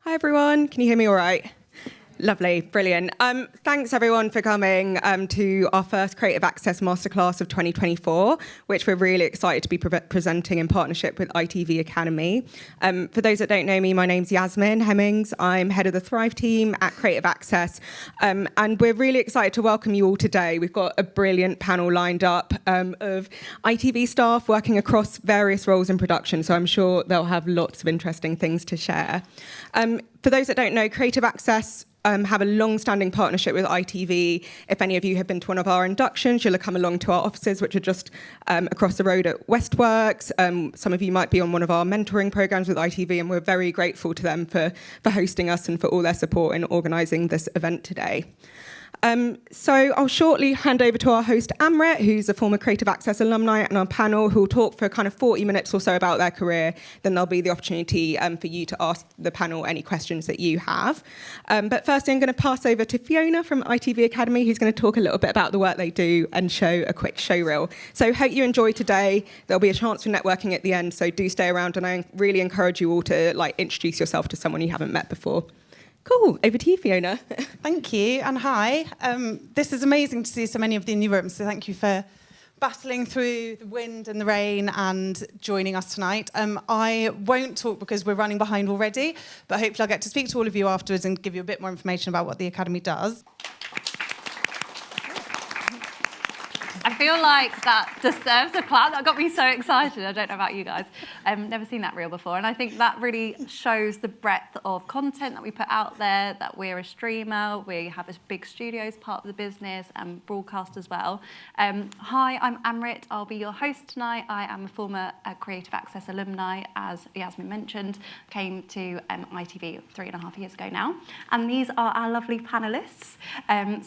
Hi everyone, can you hear me all right? Lovely, brilliant. Thanks everyone for coming to our first Creative Access Masterclass of 2024, which we're really excited to be presenting in partnership with ITV Academy. For those that don't know me, my name's Yasmin Hemmings. I'm head of the Thrive team at Creative Access, and we're really excited to welcome you all today. We've got a brilliant panel lined up of ITV staff working across various roles in production, so I'm sure they'll have lots of interesting things to share. For those that don't know, Creative Access have a long-standing partnership with ITV. If any of you have been to one of our inductions, you'll have come along to our offices, which are just across the road at Westworks. Some of you might be on one of our mentoring programs with ITV, and we're very grateful to them for hosting us and for all their support in organising this event today. So I'll shortly hand over to our host, Amrit, who's a former Creative Access alumni, and our panel, who will talk for kind of 40 minutes or so about their career. Then there'll be the opportunity for you to ask the panel any questions that you have. But firstly, I'm going to pass over to Fiona from ITV Academy, who's going to talk a little bit about the work they do and show a quick show reel. So hope you enjoy today. There'll be a chance for networking at the end, so do stay around, and I really encourage you all to introduce yourself to someone you haven't met before. Cool, over to you, Fiona. Thank you, and hi. This is amazing to see so many of the new rooms, so thank you for battling through the wind and the rain and joining us tonight. I won't talk because we're running behind already, but hopefully I'll get to speak to all of you afterwards and give you a bit more information about what the Academy does. I feel like that deserves a clap. That got me so excited. I don't know about you guys. I've never seen that reel before. And I think that really shows the breadth of content that we put out there, that we're a streamer, we have a big studio as part of the business and broadcast as well. Hi, I'm Amrit. I'll be your host tonight. I am a former Creative Access alumni, as Yasmin mentioned. Came to ITV 3.5 years ago now. And these are our lovely panellists.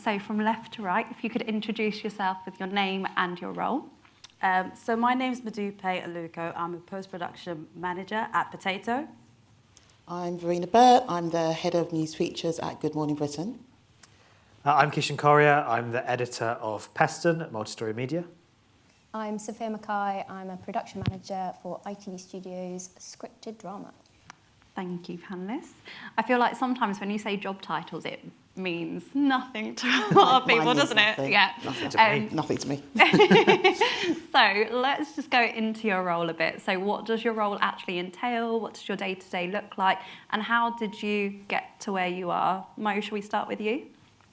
So from left to right, if you could introduce yourself with your name and your role. So my name's Madupe Aluko. I'm a post-production manager at Potato. I'm Verena Burt. I'm the head of news features at Good Morning Britain. I'm Kishan Correa. I'm the editor of Peston at Multistory Media. I'm Sophia Mackay. I'm a production manager for ITV Studios Scripted Drama. Thank you, panellists. I feel like sometimes when you say job titles, it means nothing to a lot of people, doesn't it? Yeah. Nothing to me. Nothing to me. So let's just go into your role a bit. So what does your role actually entail? What does your day-to-day look like? And how did you get to where you are? Mo, shall we start with you?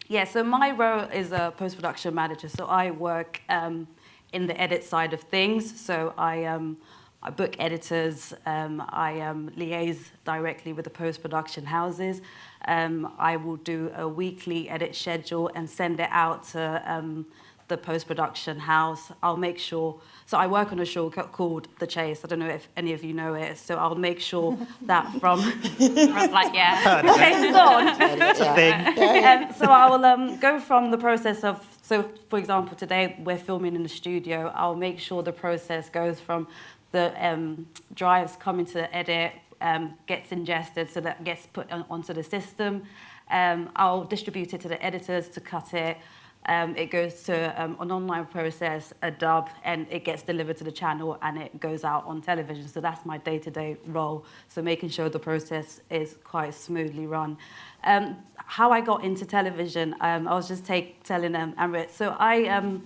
Yeah, so my role is a post-production manager. So I work in the edit side of things. So I book editors, I liaise directly with the post-production houses. I will do a weekly edit schedule and send it out to the post-production house. I'll make sure, so I work on a show called The Chase. I don't know if any of you know it, so I'll make sure that from yeah. The Chase is on. It's a thing. So I will go from the process of, so for example, today we're filming in the studio. I'll make sure the process goes from the drives coming to the edit, gets ingested, so that gets put onto the system. I'll distribute it to the editors to cut it. It goes to an online process, a dub, and it gets delivered to the channel and it goes out on television. So that's my day-to-day role. So making sure the process is quite smoothly run. How I got into television, I was just telling Amrit. So I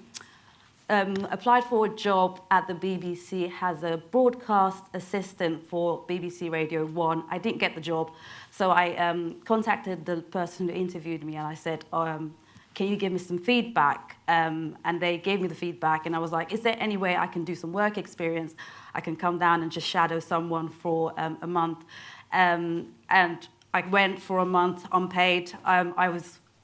applied for a job at the BBC as a broadcast assistant for BBC Radio 1. I didn't get the job, so I contacted the person who interviewed me and I said, can you give me some feedback? And they gave me the feedback and I was like, is there any way I can do some work experience? I can come down and just shadow someone for a month. And I went for a month unpaid.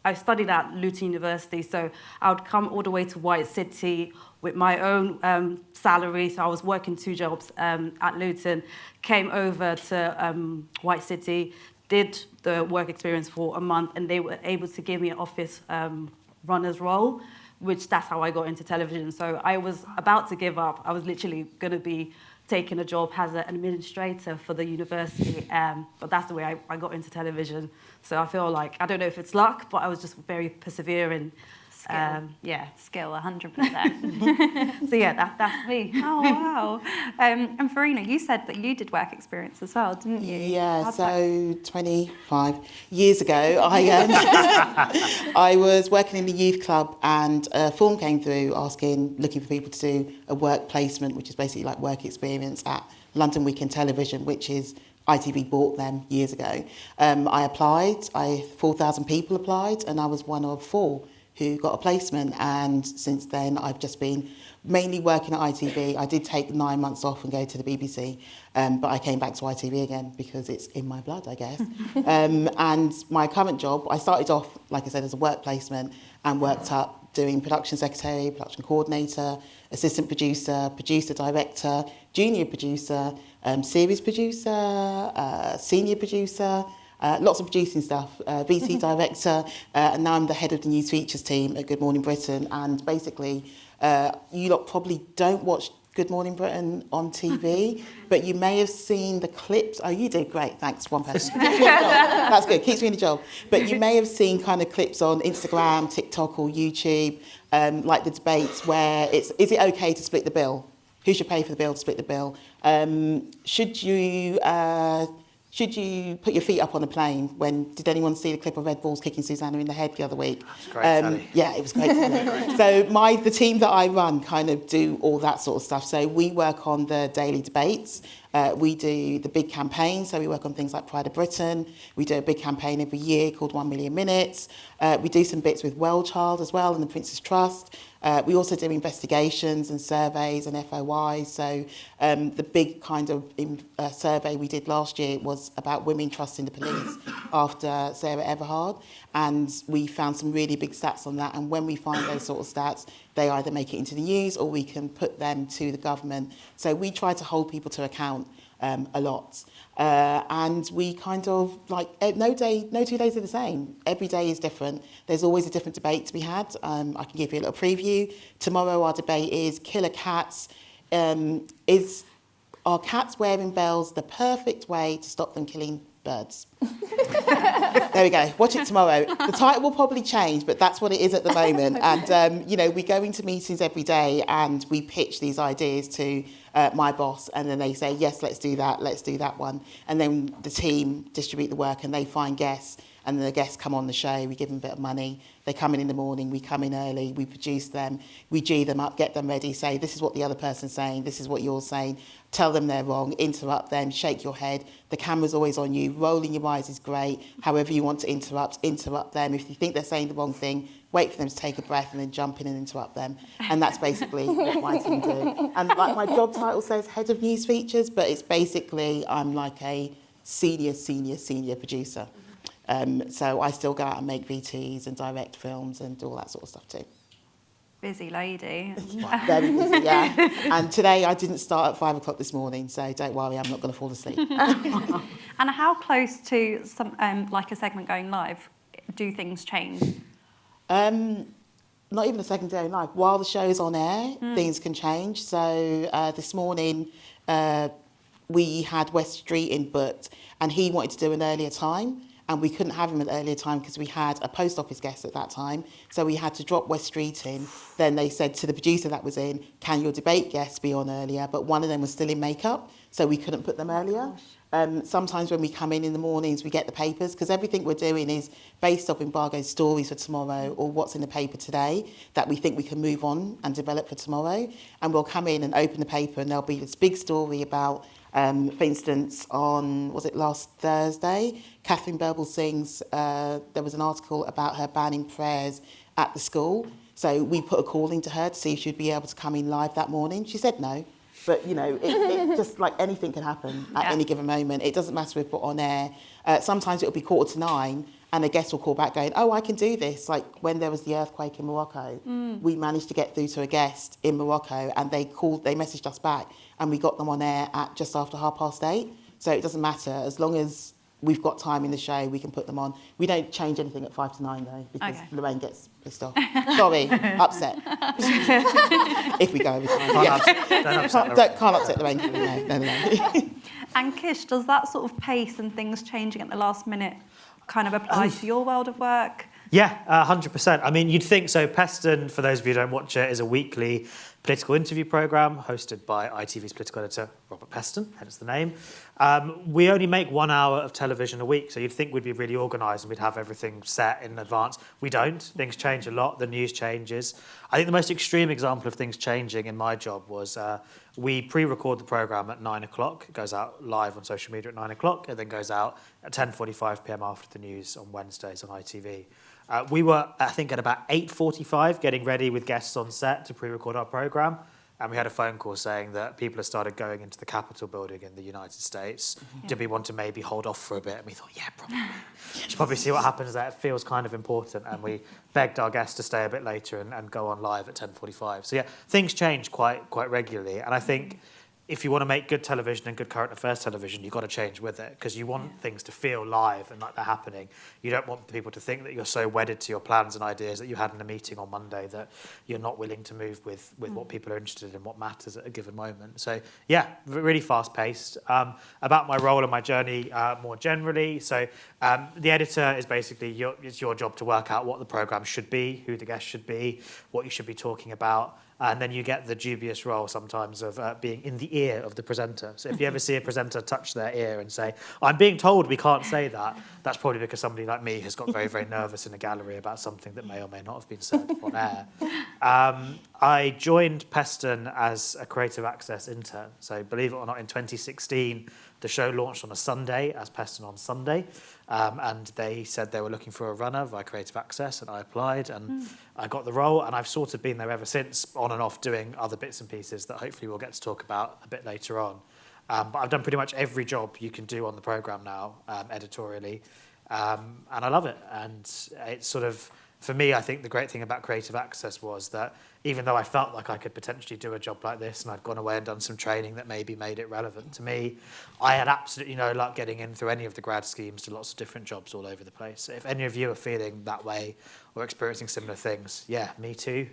I studied at Luton University, so I would come all the way to White City with my own salary. So I was working 2 jobs at Luton, came over to White City, did the work experience for a month, and they were able to give me an office runner's role, which that's how I got into television. So I was about to give up. I was literally going to be taking a job as an administrator for the university, but that's the way I got into television. So I feel like, I don't know if it's luck, but I was just very persevering. Yeah. Skill, 100%. So yeah, that's me. Oh, wow. And Farina, you said that you did work experience as well, didn't you? Yeah, How'd that- so 25 years ago, I was working in the youth club, and a form came through looking for people to do a work placement, which is basically like work experience at London Weekend Television, which is ITV bought them years ago. I applied, 4,000 people applied, and I was one of 4 who got a placement, and since then I've just been mainly working at ITV. I did take 9 months off and go to the BBC, but I came back to ITV again because it's in my blood, I guess. And my current job, I started off, like I said, as a work placement and worked up doing production secretary, production coordinator, assistant producer, producer director, junior producer, series producer, senior producer, lots of producing stuff, VT director, and now I'm the head of the news features team at Good Morning Britain. And basically, you lot probably don't watch Good Morning Britain on TV, but you may have seen the clips. Oh, you did great, thanks, one person. That's good, keeps me in the job. But you may have seen kind of clips on Instagram, TikTok or YouTube, like the debates where is it okay to split the bill? Who should pay for the bill to split the bill? Should you put your feet up on a plane? Did anyone see the clip of Ed Balls kicking Susanna in the head the other week? It's great, Sally. Yeah, it was great. So the team that I run kind of do all that sort of stuff. So we work on the daily debates. We do the big campaigns. So we work on things like Pride of Britain. We do a big campaign every year called 1 Million Minutes. We do some bits with Wellchild as well and the Prince's Trust. We also do investigations and surveys and FOIs. So the big kind of survey we did last year was about women trusting the police after Sarah Everhard. And we found some really big stats on that. And when we find those sort of stats, they either make it into the news or we can put them to the government. So we try to hold people to account a lot. And we kind of no 2 days are the same. Every day is different. There's always a different debate to be had. I can give you a little preview. Tomorrow our debate is killer cats. Are cats wearing bells the perfect way to stop them killing birds? There we go. Watch it tomorrow. The title will probably change, but that's what it is at the moment. And, we go into meetings every day and we pitch these ideas to my boss, and then they say, yes, let's do that one. And then the team distribute the work and they find guests, and the guests come on the show. We give them a bit of money. They come in the morning, we come in early, we produce them, we G them up, get them ready, say, this is what the other person's saying, this is what you're saying, tell them they're wrong, interrupt them, shake your head. The camera's always on you, rolling your eyes is great. However you want to interrupt them. If you think they're saying the wrong thing, wait for them to take a breath and then jump in and interrupt them. And that's basically what my team do. And like my job title says head of news features, but it's basically I'm like a senior producer. So I still go out and make VTs and direct films and do all that sort of stuff too. Busy lady. Very busy, yeah. And today I didn't start at 5 o'clock this morning, so don't worry, I'm not going to fall asleep. And how close to some like a segment going live do things change? Not even a second day live. While the show is on air, things can change. So this morning we had West Street in booked, and he wanted to do an earlier time. And we couldn't have him at an earlier time because we had a post office guest at that time. So we had to drop West Street in. Then they said to the producer that was in, can your debate guests be on earlier? But one of them was still in makeup, so we couldn't put them earlier. Sometimes when we come in the mornings, we get the papers, because everything we're doing is based off embargoed stories for tomorrow or what's in the paper today that we think we can move on and develop for tomorrow. And we'll come in and open the paper and there'll be this big story about, for instance, on, was it last Thursday, Catherine Berbel Singh's, there was an article about her banning prayers at the school. So we put a call into her to see if she'd be able to come in live that morning. She said no. But, it just like anything can happen at any given moment. It doesn't matter if we're on air. Sometimes it'll be 8:45 and a guest will call back going, oh, I can do this. Like when there was the earthquake in Morocco, we managed to get through to a guest in Morocco and they messaged us back and we got them on air at just after 8:30. So it doesn't matter. As long as we've got time in the show, we can put them on. We don't change anything at 8 to 9 though, because Lorraine gets pissed off. Sorry, upset. If we go over time. Can't upset Lorraine. No. And Kish, does that sort of pace and things changing at the last minute kind of apply to your world of work? Yeah, 100%. I mean, you'd think so. Peston, for those of you who don't watch it, is a weekly political interview programme hosted by ITV's political editor, Robert Peston, hence the name. We only make 1 hour of television a week, so you'd think we'd be really organised and we'd have everything set in advance. We don't. Things change a lot. The news changes. I think the most extreme example of things changing in my job was we pre-record the programme at 9 o'clock. It goes out live on social media at 9 o'clock. It then goes out at 10:45 p.m. after the news on Wednesdays on ITV. We were, I think, at about 8:45 getting ready with guests on set to pre-record our programme. And we had a phone call saying that people had started going into the Capitol building in the United States. Yeah. Did we want to maybe hold off for a bit? And we thought, yeah, probably. Should probably see what happens there. It feels kind of important. And we begged our guests to stay a bit later and go on live at 10:45. So yeah, things change quite regularly. And I think if you want to make good television and good current affairs television, you've got to change with it because you want things to feel live and like they're happening. You don't want people to think that you're so wedded to your plans and ideas that you had in a meeting on Monday that you're not willing to move with what people are interested in, what matters at a given moment. So yeah, really fast paced. About my role and my journey more generally. So the editor is basically, it's your job to work out what the programme should be, who the guest should be, what you should be talking about. And then you get the dubious role sometimes of being in the ear of the presenter. So if you ever see a presenter touch their ear and say, I'm being told we can't say that, that's probably because somebody like me has got very nervous in a gallery about something that may or may not have been said on air. I joined Peston as a creative access intern. So believe it or not, in 2016, the show launched on a Sunday as Peston on Sunday. And they said they were looking for a runner via Creative Access, and I applied and I got the role, and I've sort of been there ever since, on and off, doing other bits and pieces that hopefully we'll get to talk about a bit later on. But I've done pretty much every job you can do on the programme now, editorially, and I love it. And it's sort of, for me, I think the great thing about Creative Access was that even though I felt like I could potentially do a job like this and I'd gone away and done some training that maybe made it relevant to me, I had absolutely no luck getting in through any of the grad schemes to lots of different jobs all over the place. So if any of you are feeling that way or experiencing similar things, yeah, me too.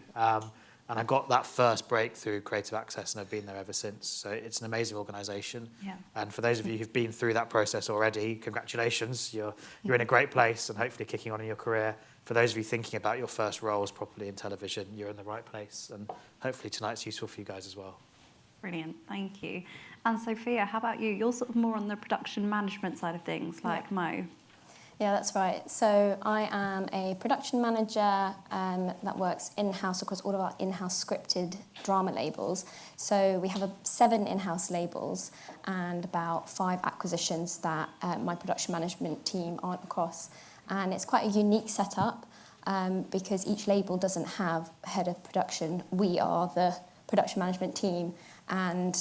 And I got that first break through Creative Access and I've been there ever since. So it's an amazing organisation. Yeah. And for those of you who've been through that process already, congratulations. You're in a great place and hopefully kicking on in your career. For those of you thinking about your first roles properly in television, you're in the right place. And hopefully tonight's useful for you guys as well. Brilliant, thank you. And Sophia, how about you? You're sort of more on the production management side of things, like Mo. Yeah, that's right. So I am a production manager that works in-house across all of our in-house scripted drama labels. So we have 7 in-house labels and about 5 acquisitions that my production management team aren't across. And it's quite a unique setup because each label doesn't have a head of production. We are the production management team, and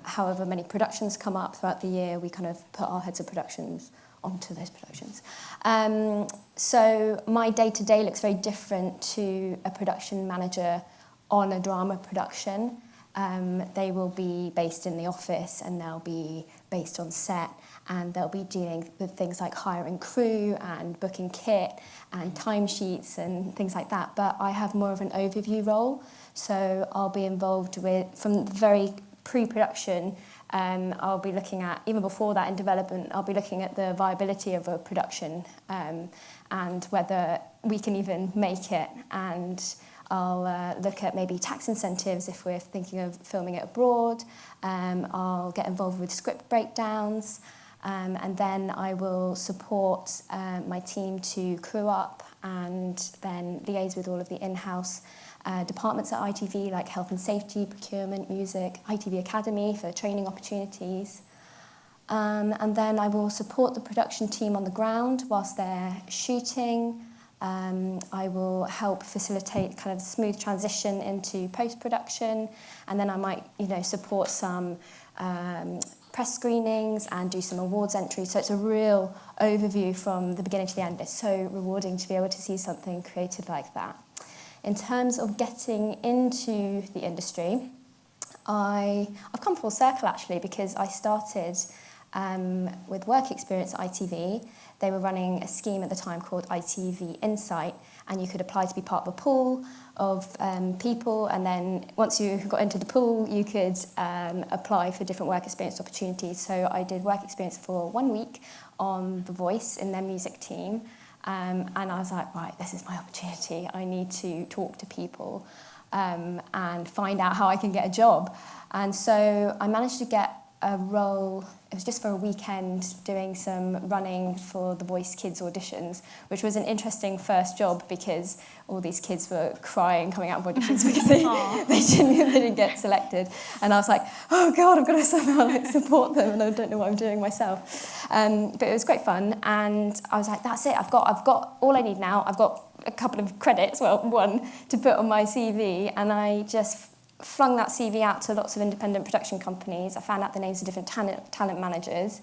however many productions come up throughout the year, we kind of put our heads of productions onto those productions. So my day-to-day looks very different to a production manager on a drama production. They will be based in the office and they'll be based on set, and they'll be dealing with things like hiring crew and booking kit and timesheets and things like that. But I have more of an overview role, so I'll be involved with, from the very pre-production, I'll be looking at, even before that in development, I'll be looking at the viability of a production and whether we can even make it. And I'll look at maybe tax incentives if we're thinking of filming it abroad. I'll get involved with script breakdowns. And then I will support my team to crew up and then liaise with all of the in-house departments at ITV, like health and safety, procurement, music, ITV Academy for training opportunities. And then I will support the production team on the ground whilst they're shooting. I will help facilitate kind of smooth transition into post-production, and then I might, support some press screenings and do some awards entries. So it's a real overview from the beginning to the end. It's so rewarding to be able to see something created like that. In terms of getting into the industry, I've come full circle actually, because I started with work experience at ITV. They were running a scheme at the time called ITV Insight, and you could apply to be part of a pool of people, and then once you got into the pool, you could apply for different work experience opportunities. So I did work experience for 1 week on The Voice in their music team, And I was like, right, this is my opportunity. I need to talk to people and find out how I can get a job. And so I managed to get a role. It was just for a weekend doing some running for the Voice Kids auditions, which was an interesting first job because all these kids were crying coming out of auditions because they didn't get selected. And I was like, oh God, I've got to somehow support them, and I don't know what I'm doing myself. But it was great fun, and I was like, that's it. I've got all I need now. I've got a couple of credits, well, one to put on my CV, and I just flung that CV out to lots of independent production companies. I found out the names of different talent managers,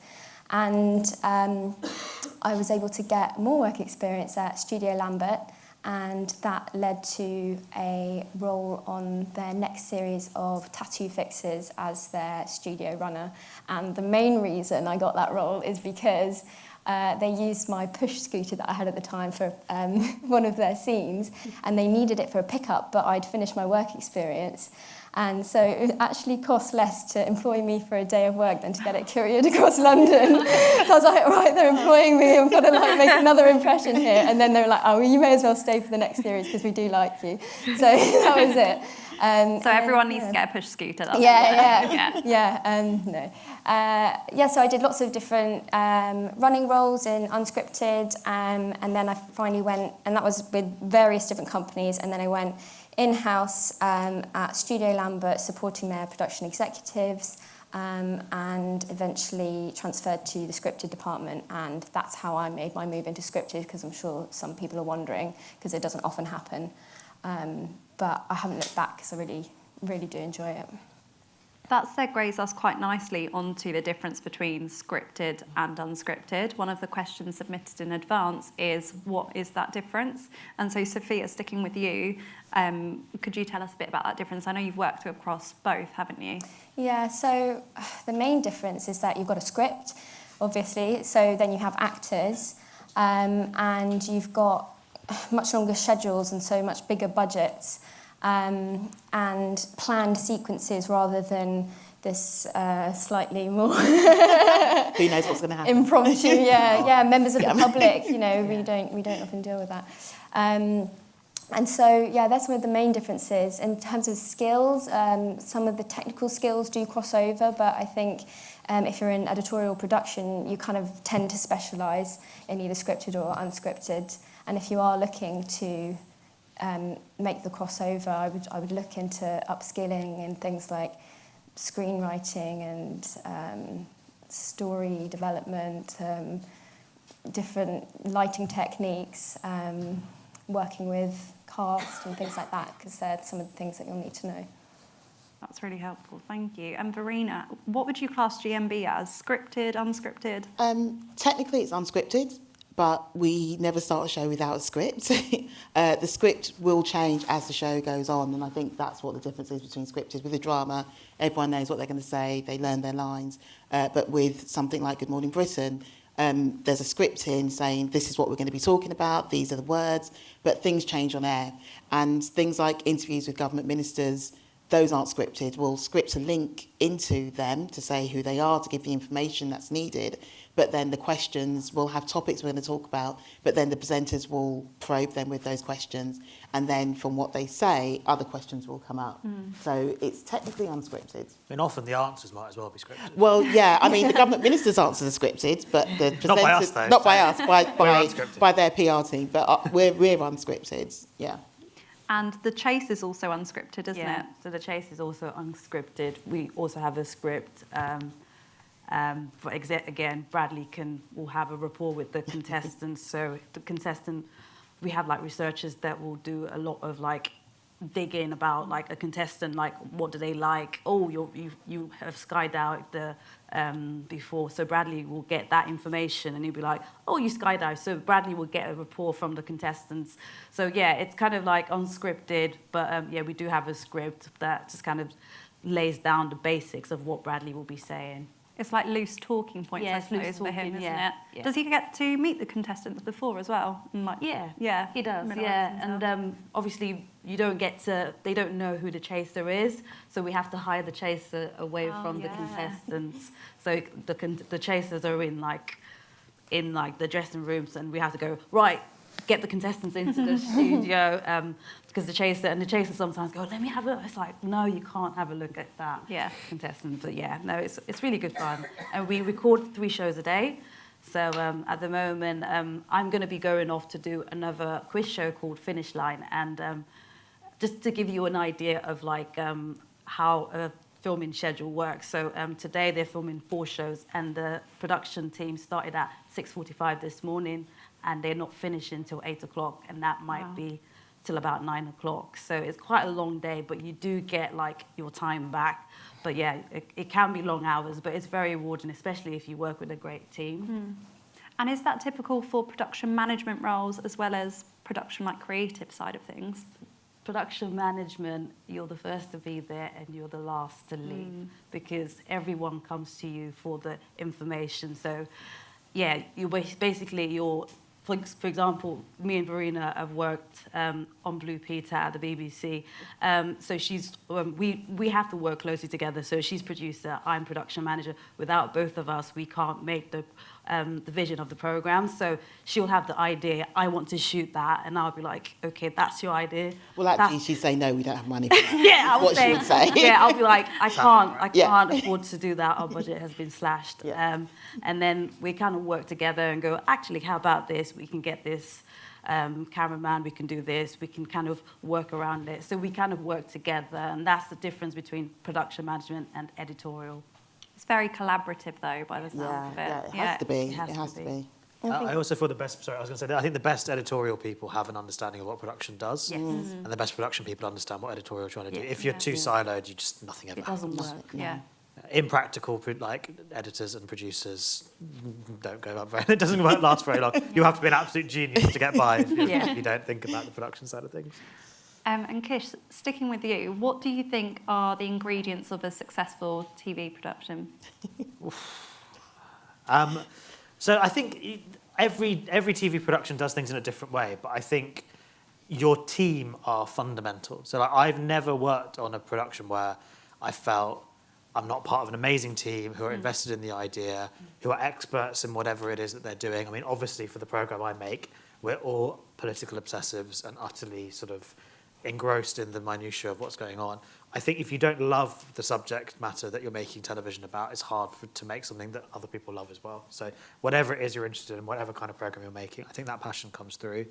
and I was able to get more work experience at Studio Lambert, and that led to a role on their next series of Tattoo Fixes as their studio runner. And the main reason I got that role is because they used my push scooter that I had at the time for one of their scenes, and they needed it for a pickup, but I'd finished my work experience. And so it actually cost less to employ me for a day of work than to get it couriered across London. So I was like, right, they're employing me, I've got to make another impression here. And then they were like, oh, well, you may as well stay for the next series because we do like you. So that was it. So everyone needs to get a push scooter. That's So I did lots of different running roles in unscripted, and then I finally went, and that was with various different companies, and then I went in-house at Studio Lambert supporting their production executives, and eventually transferred to the scripted department, and that's how I made my move into scripted, because I'm sure some people are wondering, because it doesn't often happen. But I haven't looked back because I really, really do enjoy it. That segues us quite nicely onto the difference between scripted and unscripted. One of the questions submitted in advance is, what is that difference? And so, Sophia, sticking with you, could you tell us a bit about that difference? I know you've worked across both, haven't you? Yeah, so the main difference is that you've got a script, obviously, so then you have actors, and you've got much longer schedules and so much bigger budgets, and planned sequences rather than this slightly more who knows what's going to happen, impromptu. Members of the public. We don't often deal with that. And so, that's one of the main differences. In terms of skills, some of the technical skills do cross over, but I think if you're in editorial production, you kind of tend to specialise in either scripted or unscripted. And if you are looking to make the crossover, I would look into upskilling in things like screenwriting and story development, different lighting techniques, working with cast and things like that, because they're some of the things that you'll need to know. That's really helpful, thank you. And Verena, what would you class GMB as? Scripted, unscripted? Technically it's unscripted, but we never start a show without a script. The script will change as the show goes on, and I think that's what the difference is between scripted. With a drama, everyone knows what they're going to say, they learn their lines, but with something like Good Morning Britain, there's a script in saying this is what we're going to be talking about, these are the words, but things change on air. And things like interviews with government ministers, those aren't scripted. We'll script a link into them to say who they are, to give the information that's needed, but then the questions will have topics we're going to talk about, but then the presenters will probe them with those questions, and then from what they say, other questions will come up. So it's technically unscripted. I mean, often the answers might as well be scripted. Well, yeah, I mean, the government minister's answers are scripted, but the presenters... Not by us, though. Not by us, unscripted. by their PR team, but we're unscripted, yeah. And the chase is also unscripted, isn't it? So the chase is also unscripted. We also have a script. Again, Bradley will have a rapport with the contestants. So the contestant, we have like researchers that will do a lot of like digging about like a contestant, like what do they like? Oh, you have skydived before, so Bradley will get that information and he'll be like, oh, you skydived. So Bradley will get a rapport from the contestants. So yeah, it's kind of like unscripted, but we do have a script that just kind of lays down the basics of what Bradley will be saying. It's like loose talking points, I suppose, for him, isn't it? Yeah. Does he get to meet the contestants before as well? And He does, And obviously, they don't know who the chaser is, so we have to hide the chaser away from the contestants. So the chasers are in the dressing rooms, and we have to go, right, get the contestants into the studio because the chaser sometimes go, let me have a look. It's like, no, you can't have a look at that contestant. But yeah, no, it's really good fun. And we record 3 shows a day. So at the moment, I'm going to be going off to do another quiz show called Finish Line. And just to give you an idea of like how a filming schedule works. So today they're filming 4 shows, and the production team started at 6:45 this morning, and they're not finishing until 8 o'clock, and that might be till about 9 o'clock. So it's quite a long day, but you do get like your time back. But yeah, it can be long hours, but it's very rewarding, especially if you work with a great team. And is that typical for production management roles as well as production like creative side of things? Production management, you're the first to be there and you're the last to leave because everyone comes to you for the information. So yeah, for example, me and Verena have worked on Blue Peter at the BBC. So we have to work closely together. So she's producer, I'm production manager. Without both of us, we can't make the vision of the programme. So she'll have the idea, I want to shoot that, and I'll be like, okay, that's your idea. Well, actually, she'd say, no, we don't have money for that. Yeah, What she would say. Yeah, I'll be like, I can't afford to do that. Our budget has been slashed. Yeah. And then we kind of work together and go, actually, how about this? We can get this cameraman, we can do this, we can kind of work around it. So we kind of work together, and that's the difference between production management and editorial. It's very collaborative, though, by the sound of it. Yeah, it has to be. It has to be. I also feel I think the best editorial people have an understanding of what production does. Yes. And the best production people understand what editorial are trying to do. If you're too siloed, nothing ever It doesn't happens. work. Yeah. Impractical, like editors and producers don't go up very. It doesn't last very long. You have to be an absolute genius to get by if you don't think about the production side of things. And Kish, sticking with you, what do you think are the ingredients of a successful TV production? So I think every TV production does things in a different way, but I think your team are fundamental. So like, I've never worked on a production where I felt I'm not part of an amazing team who are invested in the idea, who are experts in whatever it is that they're doing. I mean, obviously for the programme I make, we're all political obsessives and utterly sort of engrossed in the minutiae of what's going on. I think if you don't love the subject matter that you're making television about, it's hard to make something that other people love as well. So whatever it is you're interested in, whatever kind of programme you're making, I think that passion comes through.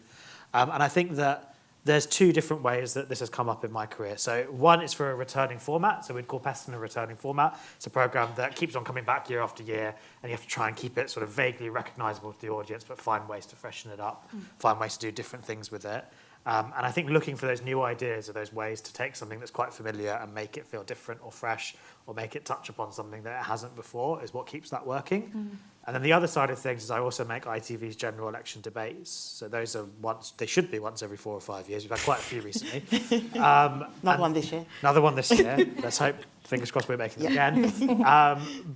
And I think that there's 2 different ways that this has come up in my career. So one is for a returning format. So we'd call Peston a returning format. It's a programme that keeps on coming back year after year, and you have to try and keep it sort of vaguely recognisable to the audience, but find ways to freshen it up, find ways to do different things with it. And I think looking for those new ideas or those ways to take something that's quite familiar and make it feel different or fresh, or make it touch upon something that it hasn't before, is what keeps that working. And then the other side of things is I also make ITV's general election debates. So those are they should be once every 4 or 5 years. We've had quite a few recently. Another one this year. Another one this year. Let's hope, fingers crossed, we're making it again.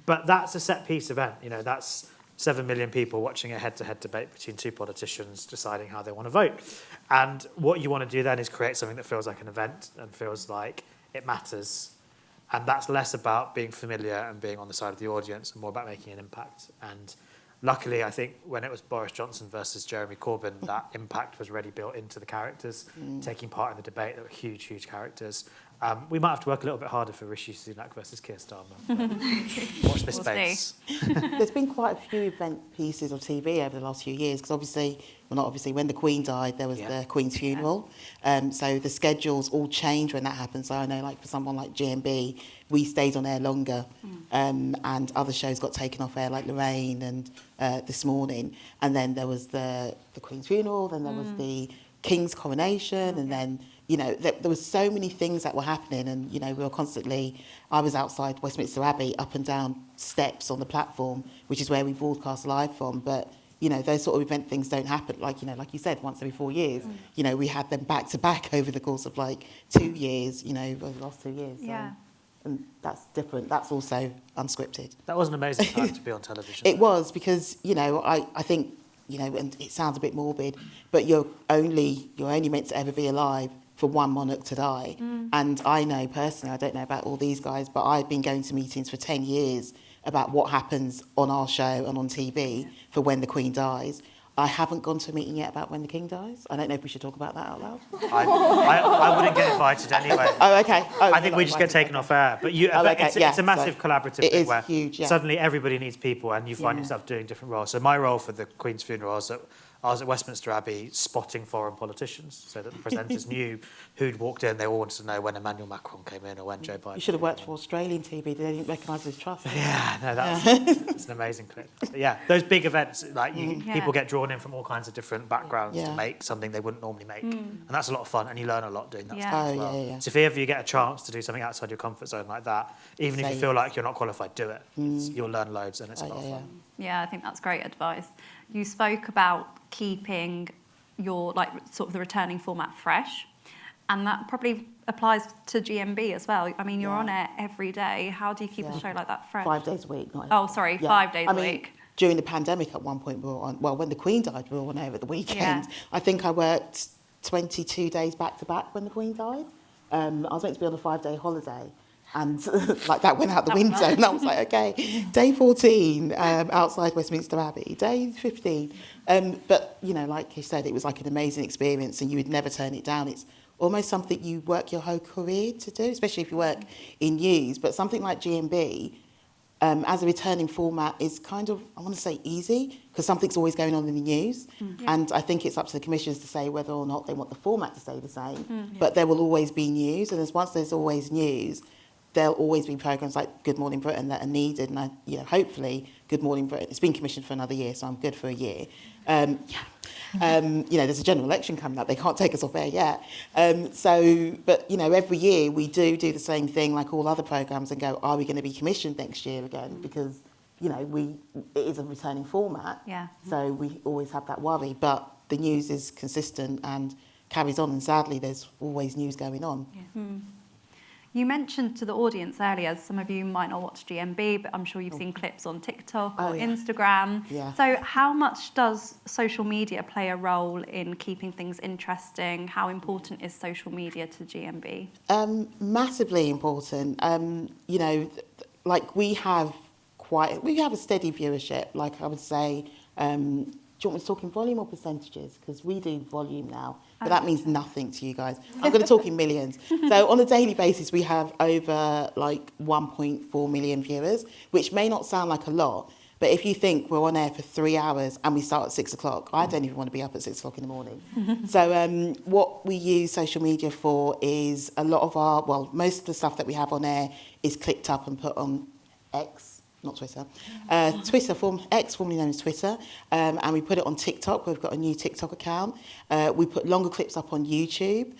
But that's a set piece event. You know, that's 7 million people watching a head-to-head debate between 2 politicians deciding how they want to vote. And what you want to do then is create something that feels like an event and feels like it matters. And that's less about being familiar and being on the side of the audience and more about making an impact. And luckily, I think when it was Boris Johnson versus Jeremy Corbyn, that impact was already built into the characters taking part in the debate. They were huge, huge characters. We might have to work a little bit harder for Rishi Sunak versus Keir Starmer. Watch this space. There's been quite a few event pieces of TV over the last few years, because obviously, when the Queen died, there was the Queen's funeral. So the schedules all change when that happens. So I know, like, for someone like GMB, we stayed on air longer, and other shows got taken off air, like Lorraine and This Morning. And then there was the Queen's funeral, then there was the King's coronation, and then, you know, there was so many things that were happening, and, you know, we were constantly, I was outside Westminster Abbey, up and down steps on the platform, which is where we broadcast live from, but, you know, those sort of event things don't happen, like, you know, like you said, once every 4 years. You know, we had them back to back over the course of, like, 2 years, you know, over the last 2 years. So, and that's different. That's also unscripted. That was an amazing time to be on television. It was, because, you know, I think, you know, and it sounds a bit morbid, but you're only meant to ever be alive for one monarch to die. And I know personally, I don't know about all these guys, but I've been going to meetings for 10 years about what happens on our show and on TV for when the Queen dies. I haven't gone to a meeting yet about when the King dies. I don't know if we should talk about that out loud. I wouldn't get invited anyway. Oh, okay. Oh, I think we just get taken off air. But it's a massive collaborative it thing is where huge, yeah. suddenly everybody needs people and you find yourself doing different roles. So my role for the Queen's funeral, I was at Westminster Abbey spotting foreign politicians so that the presenters knew who'd walked in. They all wanted to know when Emmanuel Macron came in or when Joe Biden. You should have worked for Australian TV. They didn't recognise his trust. Yeah, no, that's an amazing clip. But yeah, those big events, like people get drawn in from all kinds of different backgrounds to make something they wouldn't normally make. And that's a lot of fun, and you learn a lot doing that stuff as well. So if ever you get a chance to do something outside your comfort zone like that, even if you feel like you're not qualified, do it. You'll learn loads and it's a lot of fun. Yeah, I think that's great advice. You spoke about keeping your, like, sort of the returning format fresh, and that probably applies to GMB as well. I mean, you're on air every day. How do you keep a show like that fresh? 5 days a week. Not Oh, sorry, 5 days a week. During the pandemic at one point, we were on, well, when the Queen died, we were on air at the weekend. I think I worked 22 days back to back when the Queen died. I was meant to be on a 5-day holiday. And like that went out the window, and I was like, okay, day 14 outside Westminster Abbey, day 15. But, you know, like you said, it was like an amazing experience and you would never turn it down. It's almost something you work your whole career to do, especially if you work in news. But something like GMB, as a returning format, is kind of, I want to say, easy, because something's always going on in the news. And I think it's up to the commissioners to say whether or not they want the format to stay the same. But there will always be news, and once there's always news, there'll always be programmes like Good Morning Britain that are needed, and hopefully Good Morning Britain, it's been commissioned for another year, so I'm good for a year. There's a general election coming up, they can't take us off air yet. But every year we do the same thing like all other programmes and go, are we going to be commissioned next year again? Because, it is a returning format, so we always have that worry, but the news is consistent and carries on, and sadly there's always news going on. You mentioned to the audience earlier, some of you might not watch GMB, but I'm sure you've seen clips on TikTok or Instagram. So how much does social media play a role in keeping things interesting? How important is social media to GMB? Massively important. We have a steady viewership, like I would say. Do you want me to talk in volume or percentages? Because we do volume now, but that means nothing to you guys. I'm going to talk in millions. So on a daily basis, we have over 1.4 million viewers, which may not sound like a lot, but if you think we're on air for 3 hours and we start at 6 o'clock, I don't even want to be up at 6 o'clock in the morning. So what we use social media for is a lot of most of the stuff that we have on air is clicked up and put on X. Not Twitter. X, formerly known as Twitter, and we put it on TikTok. We've got a new TikTok account. We put longer clips up on YouTube.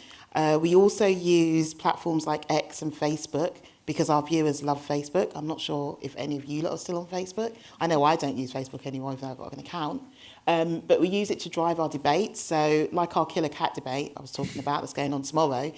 We also use platforms like X and Facebook because our viewers love Facebook. I'm not sure if any of you lot are still on Facebook. I know I don't use Facebook anymore even though I've got an account. But we use it to drive our debates. So like our killer cat debate I was talking about that's going on tomorrow,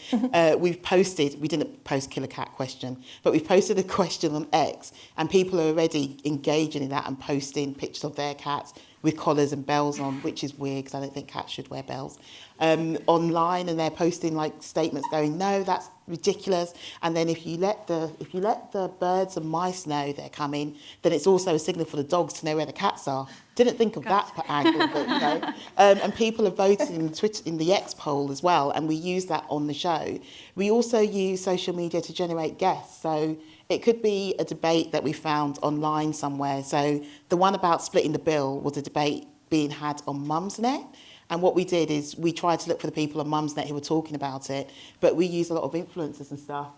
we didn't post killer cat question, but we've posted a question on X and people are already engaging in that and posting pictures of their cats with collars and bells on, which is weird because I don't think cats should wear bells, online, and they're posting statements going, no, that's ridiculous. And then if you let the birds and mice know they're coming, then it's also a signal for the dogs to know where the cats are. Didn't think of that angle, but and people are voting in Twitter, in the X poll as well, and we use that on the show. We also use social media to generate guests. So it could be a debate that we found online somewhere. So the one about splitting the bill was a debate being had on Mumsnet. And what we did is we tried to look for the people on Mumsnet who were talking about it, but we used a lot of influencers and stuff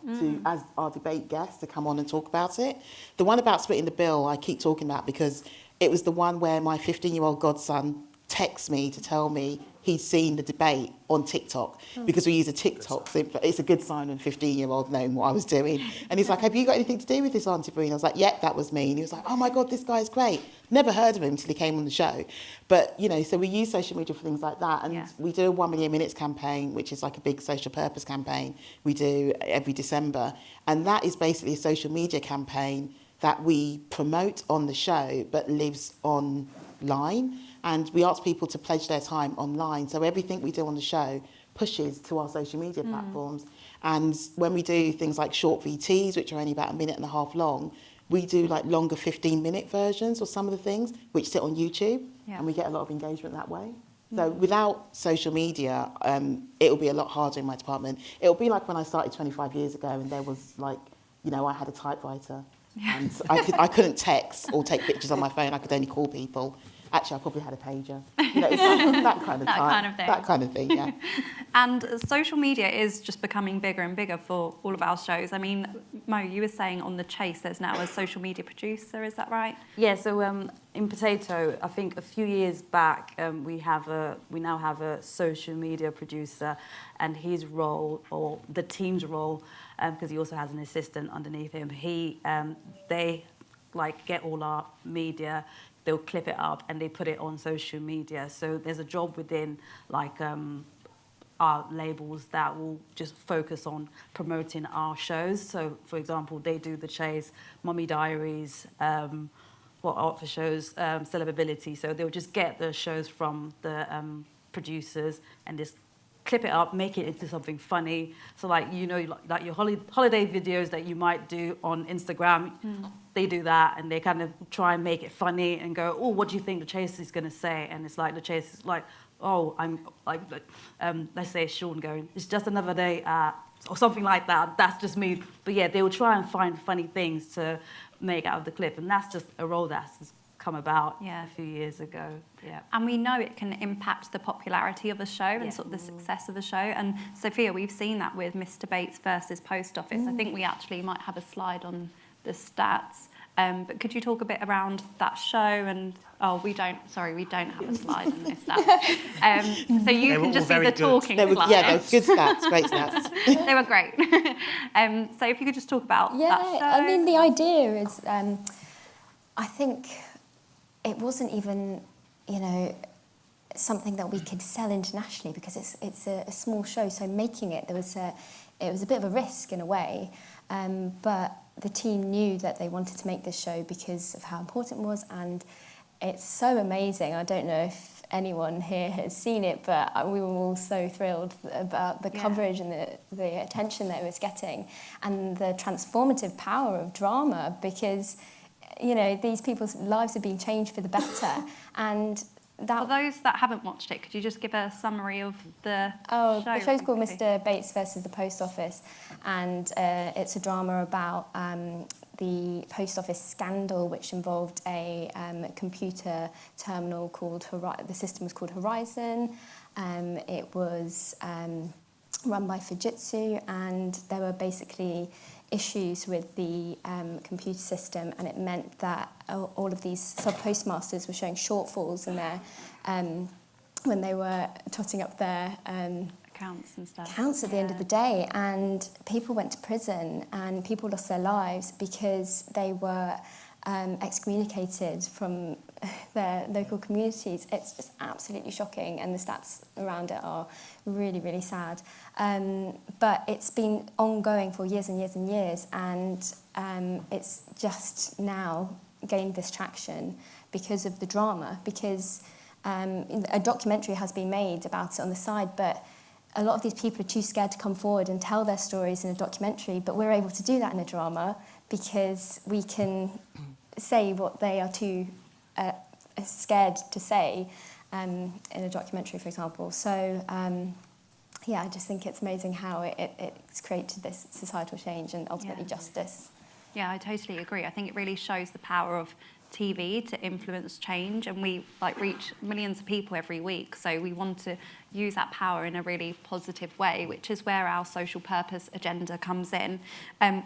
as our debate guests to come on and talk about it. The one about splitting the bill I keep talking about because it was the one where my 15-year-old godson texts me to tell me he'd seen the debate on TikTok because we use a TikTok. So it's a good sign when a 15-year-old knowing what I was doing. And he's like, have you got anything to do with this, Auntie Breen? I was like, yep, that was me. And he was like, oh my God, this guy's great. Never heard of him until he came on the show. But, so we use social media for things like that. And we do a 1 million minutes campaign, which is like a big social purpose campaign we do every December. And that is basically a social media campaign that we promote on the show but lives online. And we ask people to pledge their time online. So everything we do on the show pushes to our social media platforms. And when we do things like short VTs, which are only about a minute and a half long, we do like longer 15-minute versions of some of the things, which sit on YouTube, and we get a lot of engagement that way. So without social media, it'll be a lot harder in my department. It'll be like when I started 25 years ago and there was like, you know, I had a typewriter and I couldn't text or take pictures on my phone. I could only call people. Actually, I probably had a pager. You know, it's that kind of That time. kind of thing. That kind of thing, yeah. And social media is just becoming bigger and bigger for all of our shows. I mean, Mo, you were saying on The Chase there's now a social media producer, is that right? Yeah, so in Potato, I think a few years back, we now have a social media producer, and his role, or the team's role, because he also has an assistant underneath him, they like get all our media, they'll clip it up and they put it on social media. So there's a job within like our labels that will just focus on promoting our shows. So for example, they do The Chase, Mummy Diaries, what art for shows, Celebability. So they'll just get the shows from the producers and just clip it up, make it into something funny. So like, you know, like your holiday videos that you might do on Instagram, they do that and they kind of try and make it funny and go, oh, what do you think The Chase is going to say? And it's like The Chase is like, oh, I'm like, let's say Sean going, it's just another day, or something like that. That's just me. But yeah, they will try and find funny things to make out of the clip. And that's just a role that's come about a few years ago. Yeah. And we know it can impact the popularity of a show and sort of the success of a show. And Sophia, we've seen that with Mr. Bates versus Post Office. I think we actually might have a slide on the stats. But could you talk a bit around that show? And we don't have a slide on this stats. So you can just be the talking slide. Yeah, they were good stats, great stats. They were great. So if you could just talk about that show. I mean, the idea is, I think it wasn't even, you know, something that we could sell internationally because it's a small show. So making it, it was a bit of a risk in a way, but the team knew that they wanted to make this show because of how important it was, and it's so amazing. I don't know if anyone here has seen it, but we were all so thrilled about the coverage and the attention that it was getting, and the transformative power of drama, because, you know, these people's lives are being changed for the better. And that, for those that haven't watched it, could you just give a summary of the show? The show's called Mr. Bates versus the Post Office, and it's a drama about the post office scandal, which involved a computer terminal called the system was called Horizon. It was run by Fujitsu, and there were basically issues with the computer system, and it meant that all of these sub-postmasters were showing shortfalls in their when they were totting up their accounts and stuff. Accounts at the end of the day, and people went to prison and people lost their lives because they were excommunicated from their local communities. It's just absolutely shocking, and the stats around it are really, really sad. But it's been ongoing for years and years and years, and it's just now gained this traction because of the drama, because a documentary has been made about it on the side, but a lot of these people are too scared to come forward and tell their stories in a documentary, but we're able to do that in a drama because we can say what they are too scared to say in a documentary, for example. So, I just think it's amazing how it's created this societal change and ultimately justice. Yeah, I totally agree. I think it really shows the power of TV to influence change, and we reach millions of people every week, so we want to use that power in a really positive way, which is where our social purpose agenda comes in.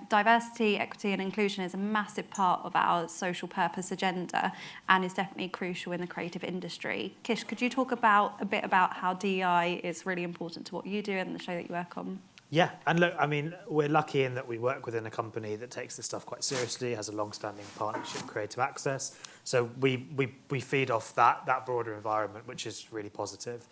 Diversity, equity and inclusion is a massive part of our social purpose agenda and is definitely crucial in the creative industry. Kish, could you talk a bit about how DEI is really important to what you do and the show that you work on? Yeah, and look, I mean, we're lucky in that we work within a company that takes this stuff quite seriously, has a long-standing partnership with Creative Access. So we feed off that broader environment, which is really positive.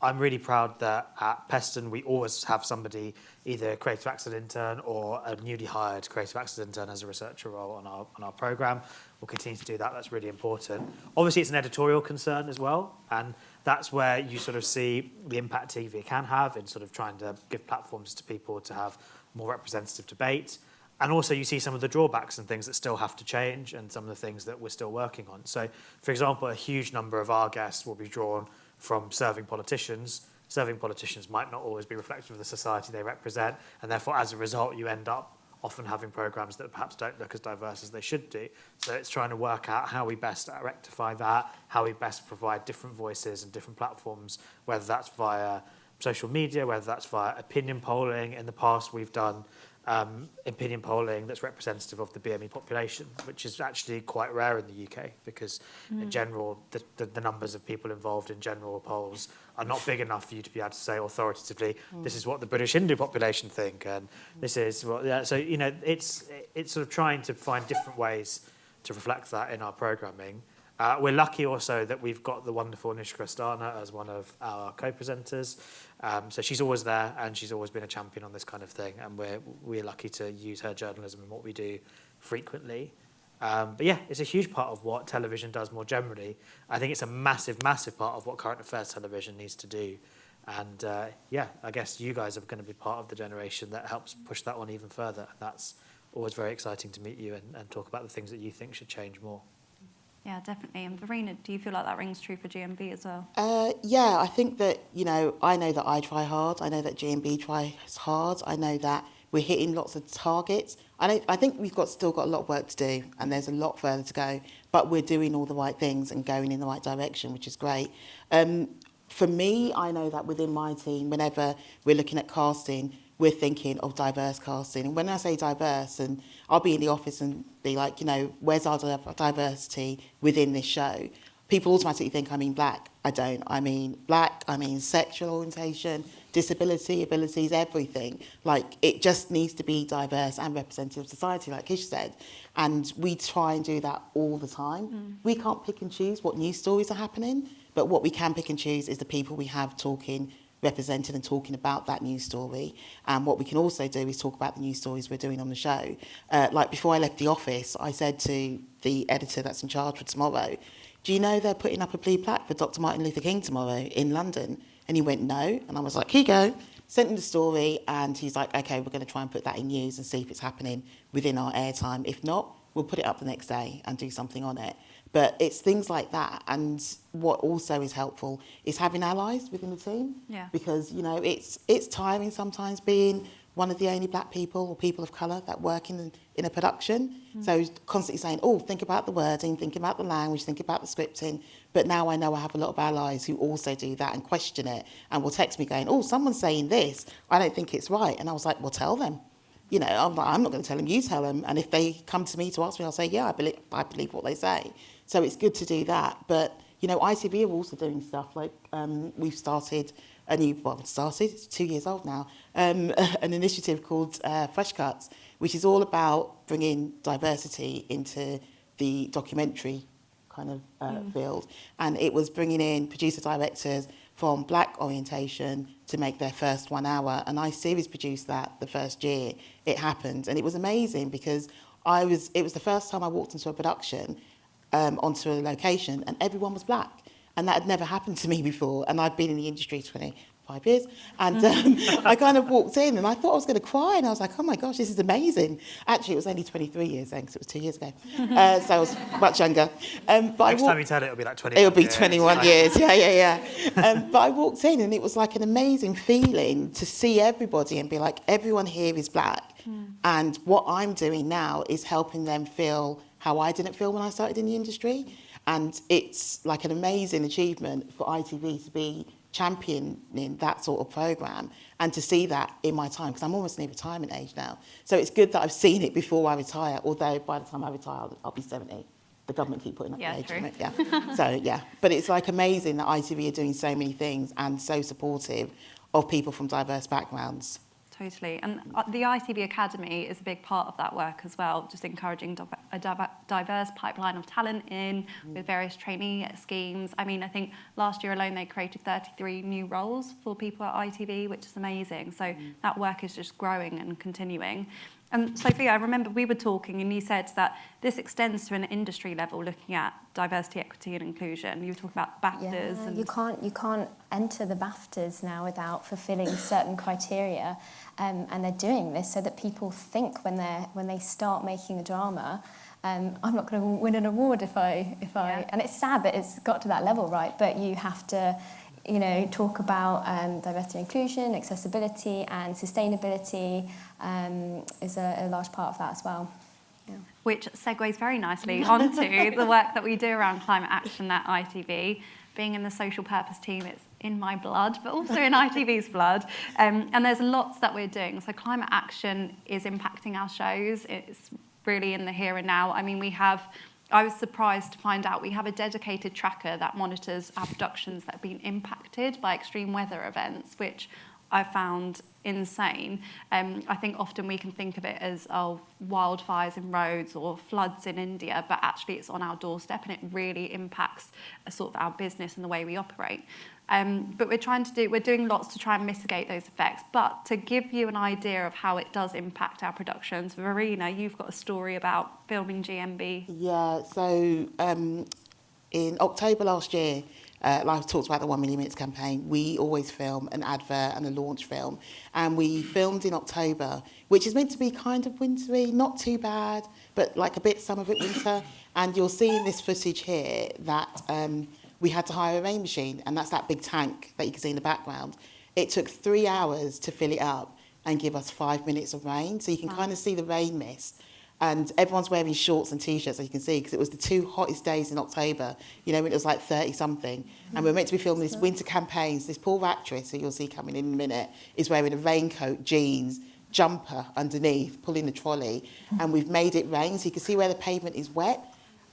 I'm really proud that at Peston we always have somebody, either a Creative Access intern or a newly hired Creative Access intern as a researcher role on our programme. We'll continue to do that. That's really important. Obviously, it's an editorial concern as well, and that's where you sort of see the impact TV can have in sort of trying to give platforms to people to have more representative debate. And also you see some of the drawbacks and things that still have to change and some of the things that we're still working on. So, for example, a huge number of our guests will be drawn from serving politicians. Serving politicians might not always be reflective of the society they represent, and therefore, as a result, you end up often having programmes that perhaps don't look as diverse as they should do. So it's trying to work out how we best rectify that, how we best provide different voices and different platforms, whether that's via social media, whether that's via opinion polling. In the past, we've done opinion polling that's representative of the BME population, which is actually quite rare in the UK because in general, the numbers of people involved in general polls are not big enough for you to be able to say authoritatively, this is what the British Hindu population think, and this is what, yeah. So, you know, it's sort of trying to find different ways to reflect that in our programming. We're lucky also that we've got the wonderful Anushka Astana as one of our co-presenters. So she's always there and she's always been a champion on this kind of thing. And we're lucky to use her journalism in what we do frequently. But yeah, it's a huge part of what television does more generally. I think it's a massive, massive part of what current affairs television needs to do. And yeah, I guess you guys are going to be part of the generation that helps push that on even further. And that's always very exciting to meet you and talk about the things that you think should change more. Yeah, definitely. And Verena, do you feel like that rings true for GMB as well? Yeah, I think that, you know, I know that I try hard. I know that GMB tries hard. I know that we're hitting lots of targets. I think we've still got a lot of work to do and there's a lot further to go, but we're doing all the right things and going in the right direction, which is great. For me, I know that within my team, whenever we're looking at casting, we're thinking of diverse casting. And when I say diverse, and I'll be in the office and be like, you know, where's our diversity within this show? People automatically think I mean black. I don't. I mean black, I mean sexual orientation, disability, abilities, everything. Like, it just needs to be diverse and representative of society, like Kish said. And we try and do that all the time. We can't pick and choose what news stories are happening, but what we can pick and choose is the people we have talking, represented and talking about that news story. And what we can also do is talk about the news stories we're doing on the show. Like before I left the office, I said to the editor that's in charge for tomorrow, do you know they're putting up a blue plaque for Dr. Martin Luther King tomorrow in London? And he went, no. And I was like, here you go. Sent him the story and he's like, okay, we're going to try and put that in news and see if it's happening within our airtime. If not, we'll put it up the next day and do something on it. But it's things like that. And what also is helpful is having allies within the team. Yeah. Because, you know, it's tiring sometimes being one of the only black people or people of colour that work in a production. So constantly saying, oh, think about the wording, think about the language, think about the scripting. But now I know I have a lot of allies who also do that and question it and will text me going, oh, someone's saying this. I don't think it's right. And I was like, well, tell them. You know, I'm not going to tell them, you tell them. And if they come to me to ask me, I'll say, yeah, I believe what they say. So it's good to do that. But, you know, ITV are also doing stuff like we've started it's 2 years old now, an initiative called Fresh Cuts, which is all about bringing diversity into the documentary kind of field. And it was bringing in producer-directors from black orientation to make their first 1 hour. And I series produced that the first year it happened. And it was amazing because it was the first time I walked into a production, onto a location, and everyone was black. And that had never happened to me before. And I've been in the industry 25 years. And I kind of walked in and I thought I was going to cry. And I was like, oh my gosh, this is amazing. Actually, it was only 23 years then because it was 2 years ago. So I was much younger. But Next time you tell it, it'll be like 21 It'll be years. 21 years, yeah. But I walked in and it was like an amazing feeling to see everybody and be like, everyone here is black. And what I'm doing now is helping them feel how I didn't feel when I started in the industry. And it's like an amazing achievement for ITV to be championing that sort of programme and to see that in my time, because I'm almost near retirement age now. So it's good that I've seen it before I retire, although by the time I retire, I'll be 70. The government keep putting up the age, true. doesn't it? Yeah. So, yeah. But it's like amazing that ITV are doing so many things and so supportive of people from diverse backgrounds. Totally. And the ITV Academy is a big part of that work as well, just encouraging a diverse pipeline of talent in with various trainee schemes. I mean, I think last year alone they created 33 new roles for people at ITV, which is amazing. So that work is just growing and continuing. And Sophia, I remember we were talking and you said that this extends to an industry level, looking at diversity, equity and inclusion. You were talking about BAFTAs. Yeah, and you can't enter the BAFTAs now without fulfilling certain criteria, and they're doing this so that people think when they start making a drama, I'm not going to win an award if I. And it's sad that it's got to that level, right? But you have to, talk about diversity, inclusion, accessibility, and sustainability is a large part of that as well. Yeah. Which segues very nicely onto the work that we do around climate action at ITV. Being in the social purpose team, it's in my blood, but also in ITV's blood. And there's lots that we're doing. So climate action is impacting our shows. It's really in the here and now. I mean, I was surprised to find out we have a dedicated tracker that monitors our productions that have been impacted by extreme weather events, which I found insane. I think often we can think of it as wildfires in roads or floods in India, but actually it's on our doorstep and it really impacts sort of our business and the way we operate. But we're doing lots to try and mitigate those effects. But to give you an idea of how it does impact our productions, Verena, you've got a story about filming GMB. Yeah, so in October last year, like I talked about the 1 Million Minutes campaign, we always film an advert and a launch film. And we filmed in October, which is meant to be kind of wintry, not too bad, but like a bit, some of it winter. And you'll see in this footage here that we had to hire a rain machine, and that's that big tank that you can see in the background. It took 3 hours to fill it up and give us 5 minutes of rain. So you can kind of see the rain mist. And everyone's wearing shorts and T-shirts, as you can see, because it was the 2 hottest days in October, when it was like 30-something. And we're meant to be filming this winter campaign. So this poor actress, who you'll see coming in a minute, is wearing a raincoat, jeans, jumper underneath, pulling the trolley. And we've made it rain, so you can see where the pavement is wet.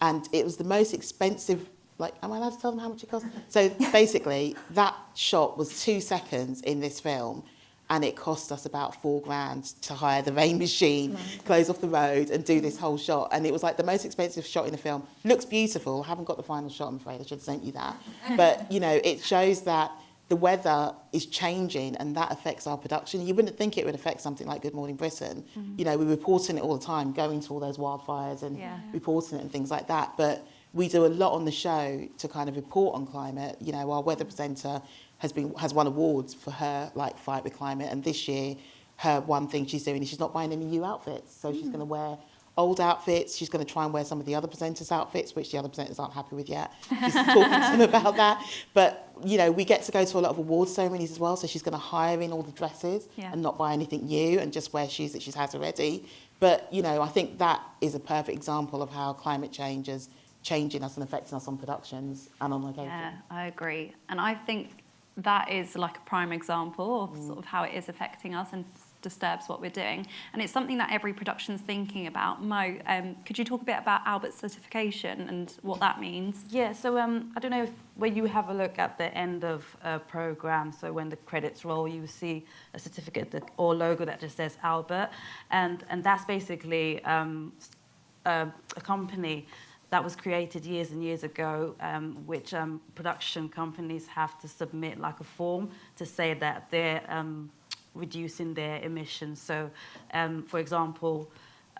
And it was the most expensive, am I allowed to tell them how much it cost? So basically, that shot was 2 seconds in this film. And it cost us about $4,000 to hire the rain machine, close off the road and do this whole shot. And it was like the most expensive shot in the film. Looks beautiful. I haven't got the final shot, I'm afraid. I should have sent you that. But, it shows that the weather is changing and that affects our production. You wouldn't think it would affect something like Good Morning Britain. We report on it all the time, going to all those wildfires and reporting it and things like that. But we do a lot on the show to kind of report on climate. Our weather presenter has won awards for her fight with climate, and this year her one thing she's doing is she's not buying any new outfits, so she's going to wear old outfits. She's going to try and wear some of the other presenters' outfits, which the other presenters aren't happy with yet. She's talking to them about that. But we get to go to a lot of awards ceremonies as well, so she's going to hire in all the dresses and not buy anything new and just wear shoes that she has already. But I think that is a perfect example of how climate change is changing us and affecting us on productions and on location. Yeah, I agree. And I think that is like a prime example of sort of how it is affecting us and disturbs what we're doing. And it's something that every production's thinking about. Mo, could you talk a bit about Albert's certification and what that means? Yeah, so I don't know if when you have a look at the end of a programme, so when the credits roll, you see a certificate or logo that just says Albert. And that's basically a company that was created years and years ago, which production companies have to submit like a form to say that they're reducing their emissions. So, for example,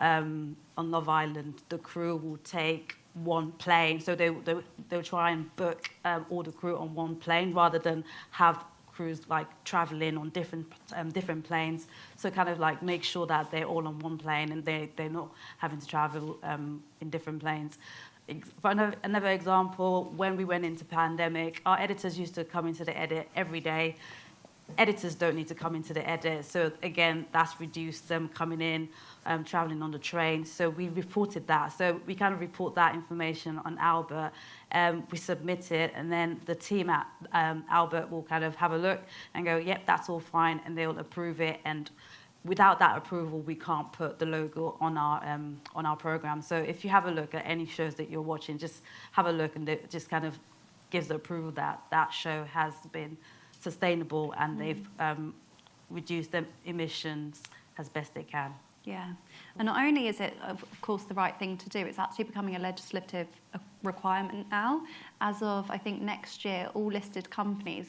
on Love Island, the crew will take one plane. So they'll try and book all the crew on one plane rather than have crews traveling on different planes. So kind of make sure that they're all on one plane and they're not having to travel in different planes. For another example, when we went into pandemic, our editors used to come into the edit every day. Editors don't need to come into the edit. So again, that's reduced them coming in, traveling on the train. So we reported that. So we kind of report that information on Albert. We submit it, and then the team at Albert will kind of have a look and go, yep, that's all fine, and they'll approve it. And without that approval, we can't put the logo on our program. So if you have a look at any shows that you're watching, just have a look, and it just kind of gives the approval that that show has been sustainable and they've reduced their emissions as best they can. Yeah, and not only is it, of course, the right thing to do, it's actually becoming a legislative requirement now. As of, I think, next year, all listed companies,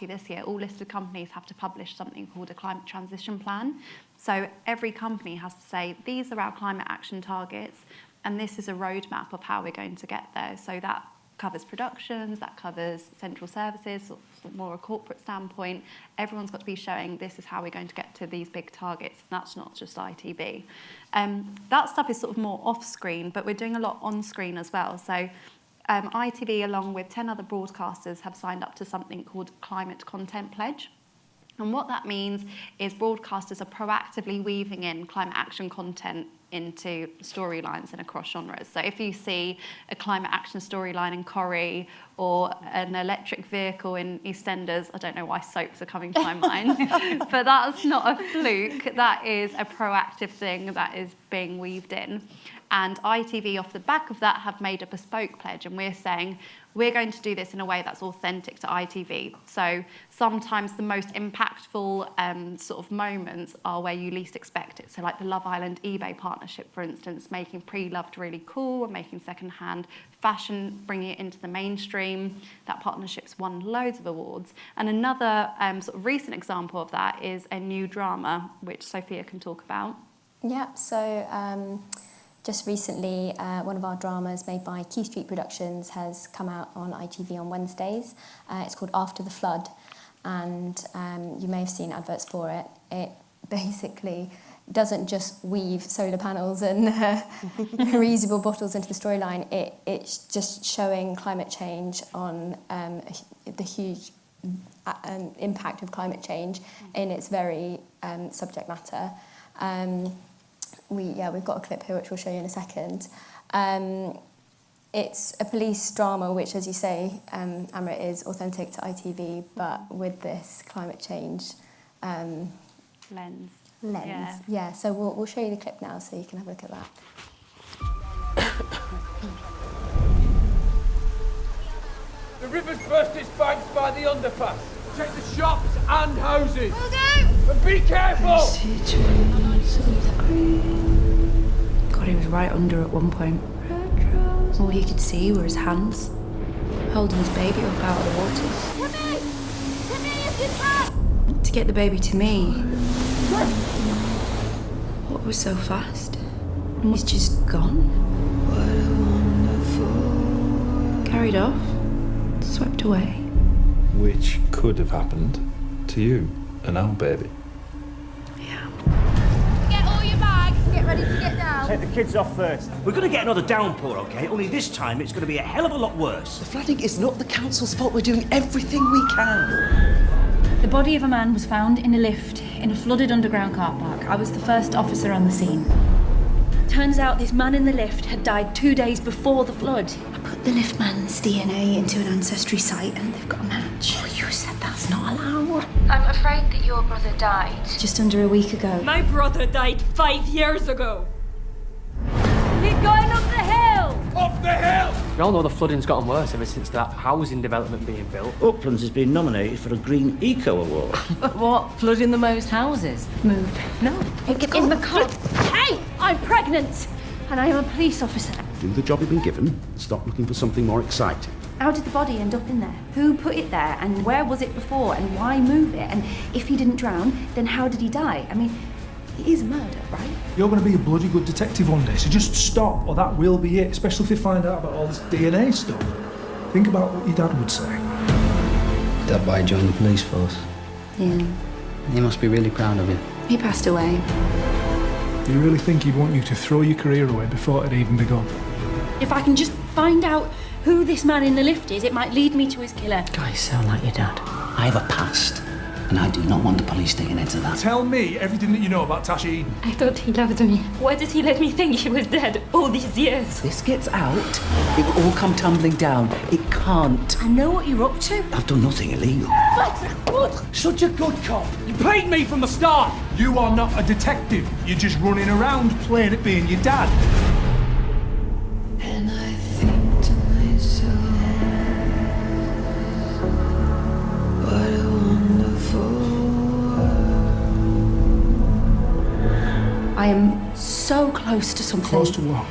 this year, all listed companies have to publish something called a climate transition plan. So every company has to say, these are our climate action targets, and this is a roadmap of how we're going to get there. So that covers productions, that covers central services, sort of more a corporate standpoint. Everyone's got to be showing this is how we're going to get to these big targets. That's not just ITV. That stuff is sort of more off-screen, but we're doing a lot on-screen as well. So ITV, along with 10 other broadcasters, have signed up to something called Climate Content Pledge. And what that means is broadcasters are proactively weaving in climate action content into storylines and across genres. So if you see a climate action storyline in Corrie or an electric vehicle in EastEnders, I don't know why soaps are coming to my mind, but that's not a fluke. That is a proactive thing that is being weaved in. And ITV, off the back of that, have made a bespoke pledge, and we're saying we're going to do this in a way that's authentic to ITV. So sometimes the most impactful sort of moments are where you least expect it. So like the Love Island eBay partnership, for instance, making pre-loved really cool and making second-hand fashion, bringing it into the mainstream. That partnership's won loads of awards. And another sort of recent example of that is a new drama, which Sophia can talk about. Yeah, so just recently, one of our dramas made by Key Street Productions has come out on ITV on Wednesdays. It's called After the Flood, and you may have seen adverts for it. It basically doesn't just weave solar panels and reusable bottles into the storyline. It's just showing climate change on the huge impact of climate change in its very subject matter. We've got a clip here which we'll show you in a second. It's a police drama which, as you say, Amrit, is authentic to ITV, but with this climate change Lens. Yeah, so we'll show you the clip now so you can have a look at that. The river's burst its banks by the underpass. Check the shops and houses. Will do! And be careful! God, he was right under at one point. All he could see were his hands, holding his baby up out of the water. Timmy! Timmy, if you can! To get the baby to me. What was so fast? And he's just gone. Carried off, swept away. Which could have happened to you and our baby. Yeah. Get all your bags, get ready to get down. Take the kids off first. We're going to get another downpour, OK? Only this time it's going to be a hell of a lot worse. The flooding is not the council's fault. We're doing everything we can. The body of a man was found in a lift in a flooded underground car park. I was the first officer on the scene. Turns out this man in the lift had died 2 days before the flood. I put the lift man's DNA into an ancestry site and they've got a match. Oh, you said that's not allowed. I'm afraid that your brother died. Just under a week ago. My brother died 5 years ago. Keep going up the hill! Up the hill! We all know the flooding's gotten worse ever since that housing development being built. Uplands has been nominated for a Green Eco Award. What? Flooding the most houses? Move. No. Get in the car. Hey, I'm pregnant and I am a police officer. Do the job you've been given. Stop looking for something more exciting. How did the body end up in there? Who put it there and where was it before and why move it? And if he didn't drown, then how did he die? I mean, it is murder, right? You're going to be a bloody good detective one day, so just stop, or that will be it, especially if you find out about all this DNA stuff. Think about what your dad would say. Dad, why joined the police force? Yeah. He must be really proud of you. He passed away. You really think he'd want you to throw your career away before it had even begun? If I can just find out who this man in the lift is, it might lead me to his killer. Guys sound like your dad. I have a past, and I do not want the police digging into that. Tell me everything that you know about Tash Eden. I thought he loved me. Why did he let me think he was dead all these years? This gets out, it will all come tumbling down. It can't. I know what you're up to. I've done nothing illegal. What? Such a good cop. You played me from the start. You are not a detective. You're just running around playing at being your dad. And I think to myself, what a wonderful world. I am so close to something. Close to what?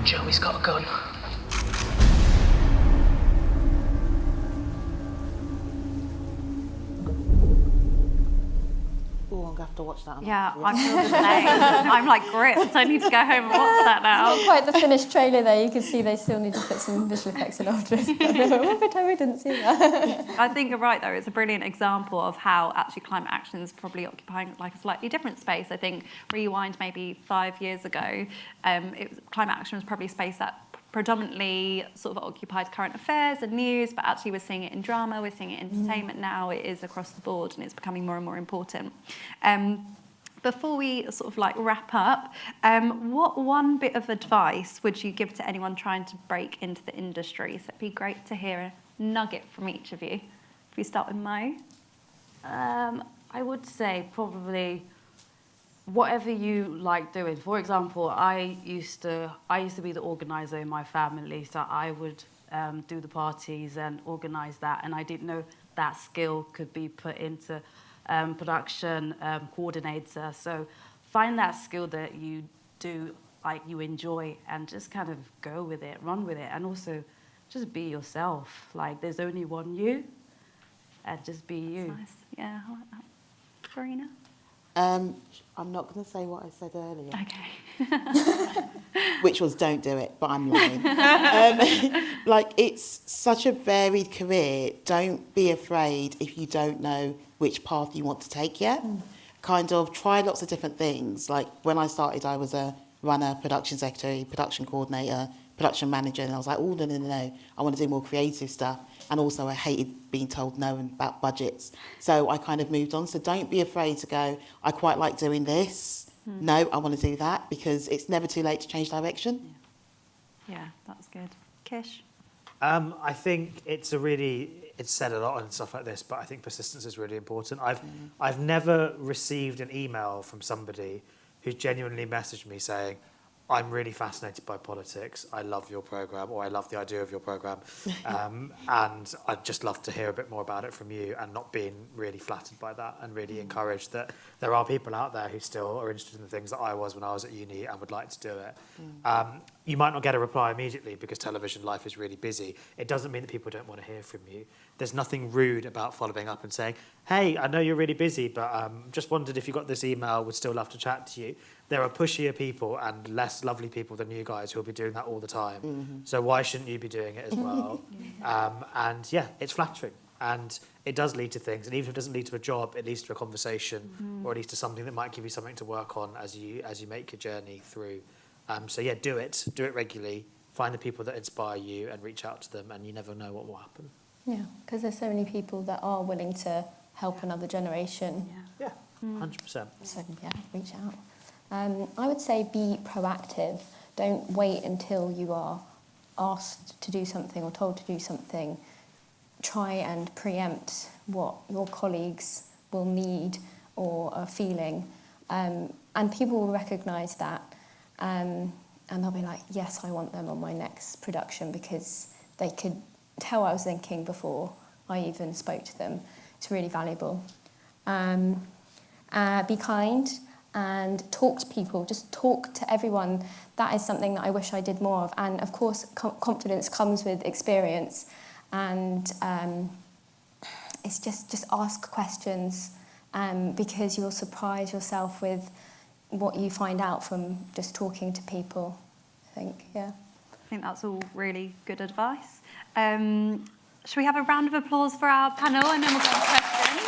Joey's got a gun. Oh, I'm going to have to watch that. Yeah, I feel the same. I'm like gripped. I need to go home and watch that now. Not quite the finished trailer there. You can see they still need to put some visual effects in afterwards. We didn't see that. I think you're right, though. It's a brilliant example of how actually climate action is probably occupying like a slightly different space. I think rewind maybe 5 years ago, climate action was probably a space that predominantly sort of occupied current affairs and news, but actually we're seeing it in drama, we're seeing it in entertainment now. It is across the board, and it's becoming more and more important. Before we sort of like wrap up, what one bit of advice would you give to anyone trying to break into the industry? So it'd be great to hear a nugget from each of you. If we start with Mo. I would say probably whatever you like doing. For example, I used to be the organizer in my family, so I would do the parties and organize that, and I didn't know that skill could be put into production coordinator. So find that skill that you do, like you enjoy, and just kind of go with it, run with it, and also just be yourself. Like there's only one you, and just be you. Nice. Yeah, I like that. Karina? I'm not going to say what I said earlier. Okay. Which was don't do it, but I'm lying. Like, it's such a varied career. Don't be afraid if you don't know which path you want to take yet. Kind of try lots of different things. Like, when I started, I was a runner, production secretary, production coordinator, production manager, and I was like, oh, no, I want to do more creative stuff. And also I hated being told no about budgets. So I kind of moved on. So don't be afraid to go, I quite like doing this. No, I want to do that, because it's never too late to change direction. Yeah, that's good. Kish? I think it's said a lot and stuff like this, but I think persistence is really important. I've never received an email from somebody who genuinely messaged me saying, I'm really fascinated by politics. I love your programme, or I love the idea of your programme. And I'd just love to hear a bit more about it from you, and not being really flattered by that, and really encouraged that there are people out there who still are interested in the things that I was when I was at uni and would like to do it. You might not get a reply immediately because television life is really busy. It doesn't mean that people don't want to hear from you. There's nothing rude about following up and saying, hey, I know you're really busy, but just wondered if you got this email, would still love to chat to you. There are pushier people and less lovely people than you guys who will be doing that all the time. So why shouldn't you be doing it as well? And yeah, it's flattering, and it does lead to things. And even if it doesn't lead to a job, it leads to a conversation, or at least to something that might give you something to work on as you make your journey through. So yeah, do it regularly. Find the people that inspire you and reach out to them, and you never know what will happen. Yeah, because there's so many people that are willing to help another generation. Yeah, 100%. So yeah, reach out. I would say be proactive. Don't wait until you are asked to do something or told to do something. Try and preempt what your colleagues will need or are feeling. And people will recognise that. And they'll be like, yes, I want them on my next production, because they could tell what I was thinking before I even spoke to them. It's really valuable. Be kind and talk to people. Just talk to everyone. That is something that I wish I did more of. And of course, confidence comes with experience. And it's just ask questions, because you'll surprise yourself with what you find out from just talking to people, I think, yeah. I think that's all really good advice. Should we have a round of applause for our panel, and then we'll go on to questions?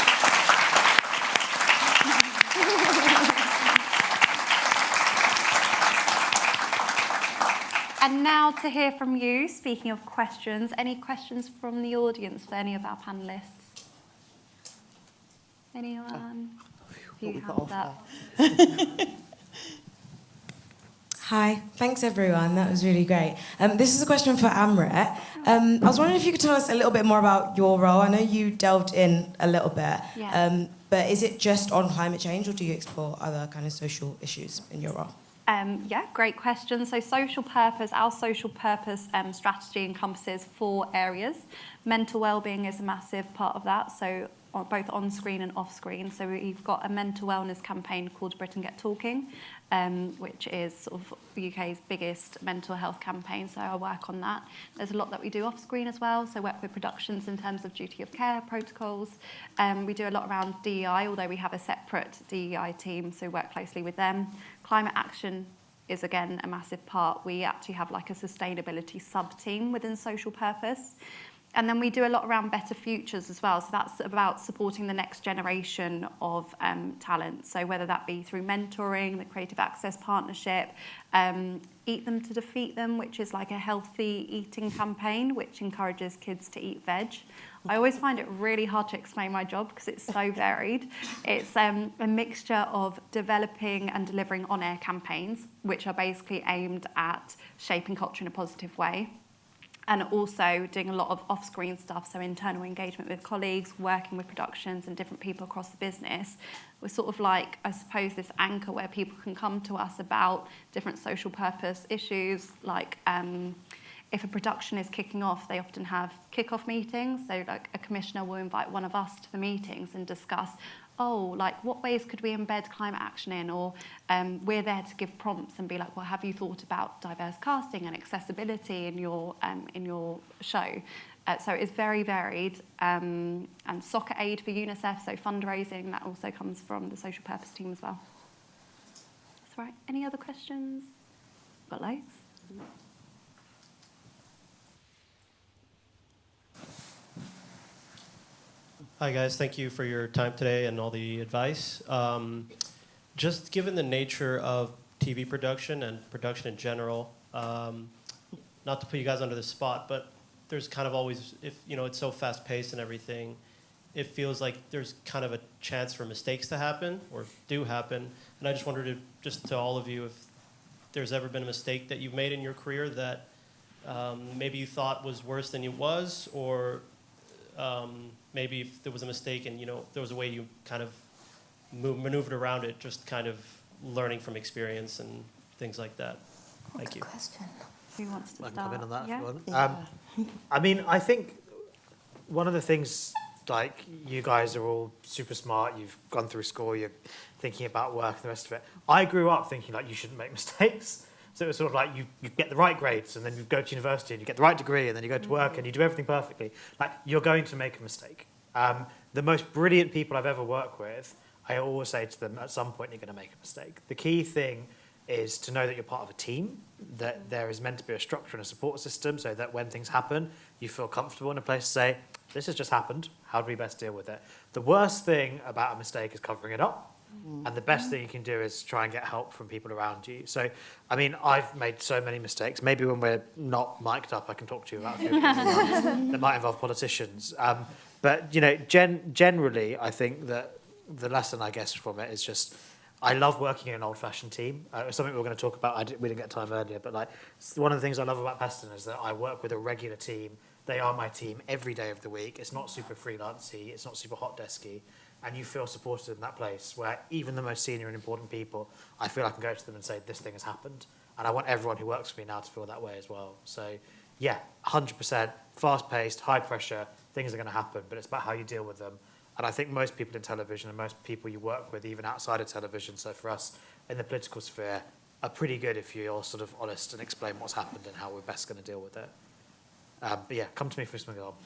And now to hear from you, speaking of questions, any questions from the audience for any of our panellists? Anyone? You have that. Hi, thanks everyone, that was really great. This is a question for Amrit. I was wondering if you could tell us a little bit more about your role. I know you delved in a little bit, but is it just on climate change, or do you explore other kind of social issues in your role? Yeah, great question. So our social purpose strategy encompasses 4 areas. Mental well-being is a massive part of that. So both on screen and off screen. So we've got a mental wellness campaign called Britain Get Talking, which is sort of the UK's biggest mental health campaign. So I work on that. There's a lot that we do off screen as well. So work with productions in terms of duty of care protocols. We do a lot around DEI, although we have a separate DEI team, so work closely with them. Climate action is again a massive part. We actually have like a sustainability sub-team within social purpose. And then we do a lot around better futures as well. So that's about supporting the next generation of talent. So whether that be through mentoring, the Creative Access Partnership, Eat Them to Defeat Them, which is like a healthy eating campaign, which encourages kids to eat veg. I always find it really hard to explain my job because it's so varied. It's a mixture of developing and delivering on-air campaigns, which are basically aimed at shaping culture in a positive way. And also doing a lot of off-screen stuff, so internal engagement with colleagues, working with productions and different people across the business. We're sort of like, I suppose, this anchor where people can come to us about different social purpose issues, like if a production is kicking off, they often have kick-off meetings. So like a commissioner will invite one of us to the meetings and discuss, like what ways could we embed climate action in? Or we're there to give prompts and be like, well, have you thought about diverse casting and accessibility in your show? So it's very varied. And soccer aid for UNICEF, so fundraising, that also comes from the social purpose team as well. That's right. Any other questions? Got loads. Hi guys, thank you for your time today and all the advice. Just given the nature of TV production and production in general, not to put you guys under the spot, but there's kind of always, if it's so fast paced and everything, it feels like there's kind of a chance for mistakes to happen or do happen. And I just wondered if, just to all of you, if there's ever been a mistake that you've made in your career that maybe you thought was worse than it was, or maybe if there was a mistake and there was a way you kind of maneuvered around it, just kind of learning from experience and things like that. Thank you. Question. Who wants to I can start? come in on that if you want. Yeah. I mean, I think one of the things, like, you guys are all super smart, you've gone through school, you're thinking about work and the rest of it. I grew up thinking, like, you shouldn't make mistakes. So it was sort of like you get the right grades and then you go to university and you get the right degree and then you go to work and you do everything perfectly. Like, you're going to make a mistake. The most brilliant people I've ever worked with, I always say to them, at some point you're going to make a mistake. The key thing is to know that you're part of a team, that there is meant to be a structure and a support system so that when things happen, you feel comfortable in a place to say, this has just happened, how do we best deal with it? The worst thing about a mistake is covering it up. And the best thing you can do is try and get help from people around you. So, I mean, I've made so many mistakes. Maybe when we're not mic'd up, I can talk to you about a few that might involve politicians. But, generally, I think that the lesson, I guess, from it is just, I love working in an old-fashioned team. It's something we were going to talk about. We didn't get time earlier. But like, one of the things I love about Peston is that I work with a regular team. They are my team every day of the week. It's not super freelancey. It's not super hot desky. And you feel supported in that place where even the most senior and important people, I feel I can go to them and say, this thing has happened. And I want everyone who works for me now to feel that way as well. So, yeah, 100%, fast-paced, high pressure, things are going to happen, but it's about how you deal with them. And I think most people in television and most people you work with, even outside of television, so for us in the political sphere, are pretty good if you're sort of honest and explain what's happened and how we're best going to deal with it. But yeah, come to me for something else.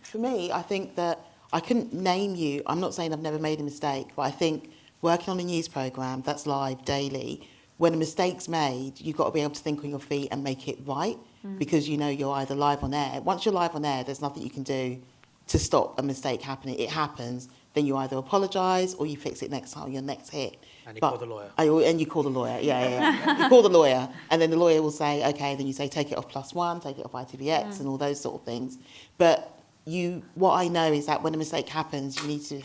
For me, I think that I couldn't name you. I'm not saying I've never made a mistake, but I think working on a news programme that's live daily, when a mistake's made, you've got to be able to think on your feet and make it right, because you're either live on air. Once you're live on air, there's nothing you can do to stop a mistake happening. It happens, then you either apologise or you fix it next time, your next hit. And you call the lawyer. And you call the lawyer, yeah. You call the lawyer, and then the lawyer will say, okay, then you say, take it off +1, take it off ITVX, and all those sort of things. But what I know is that when a mistake happens, you need to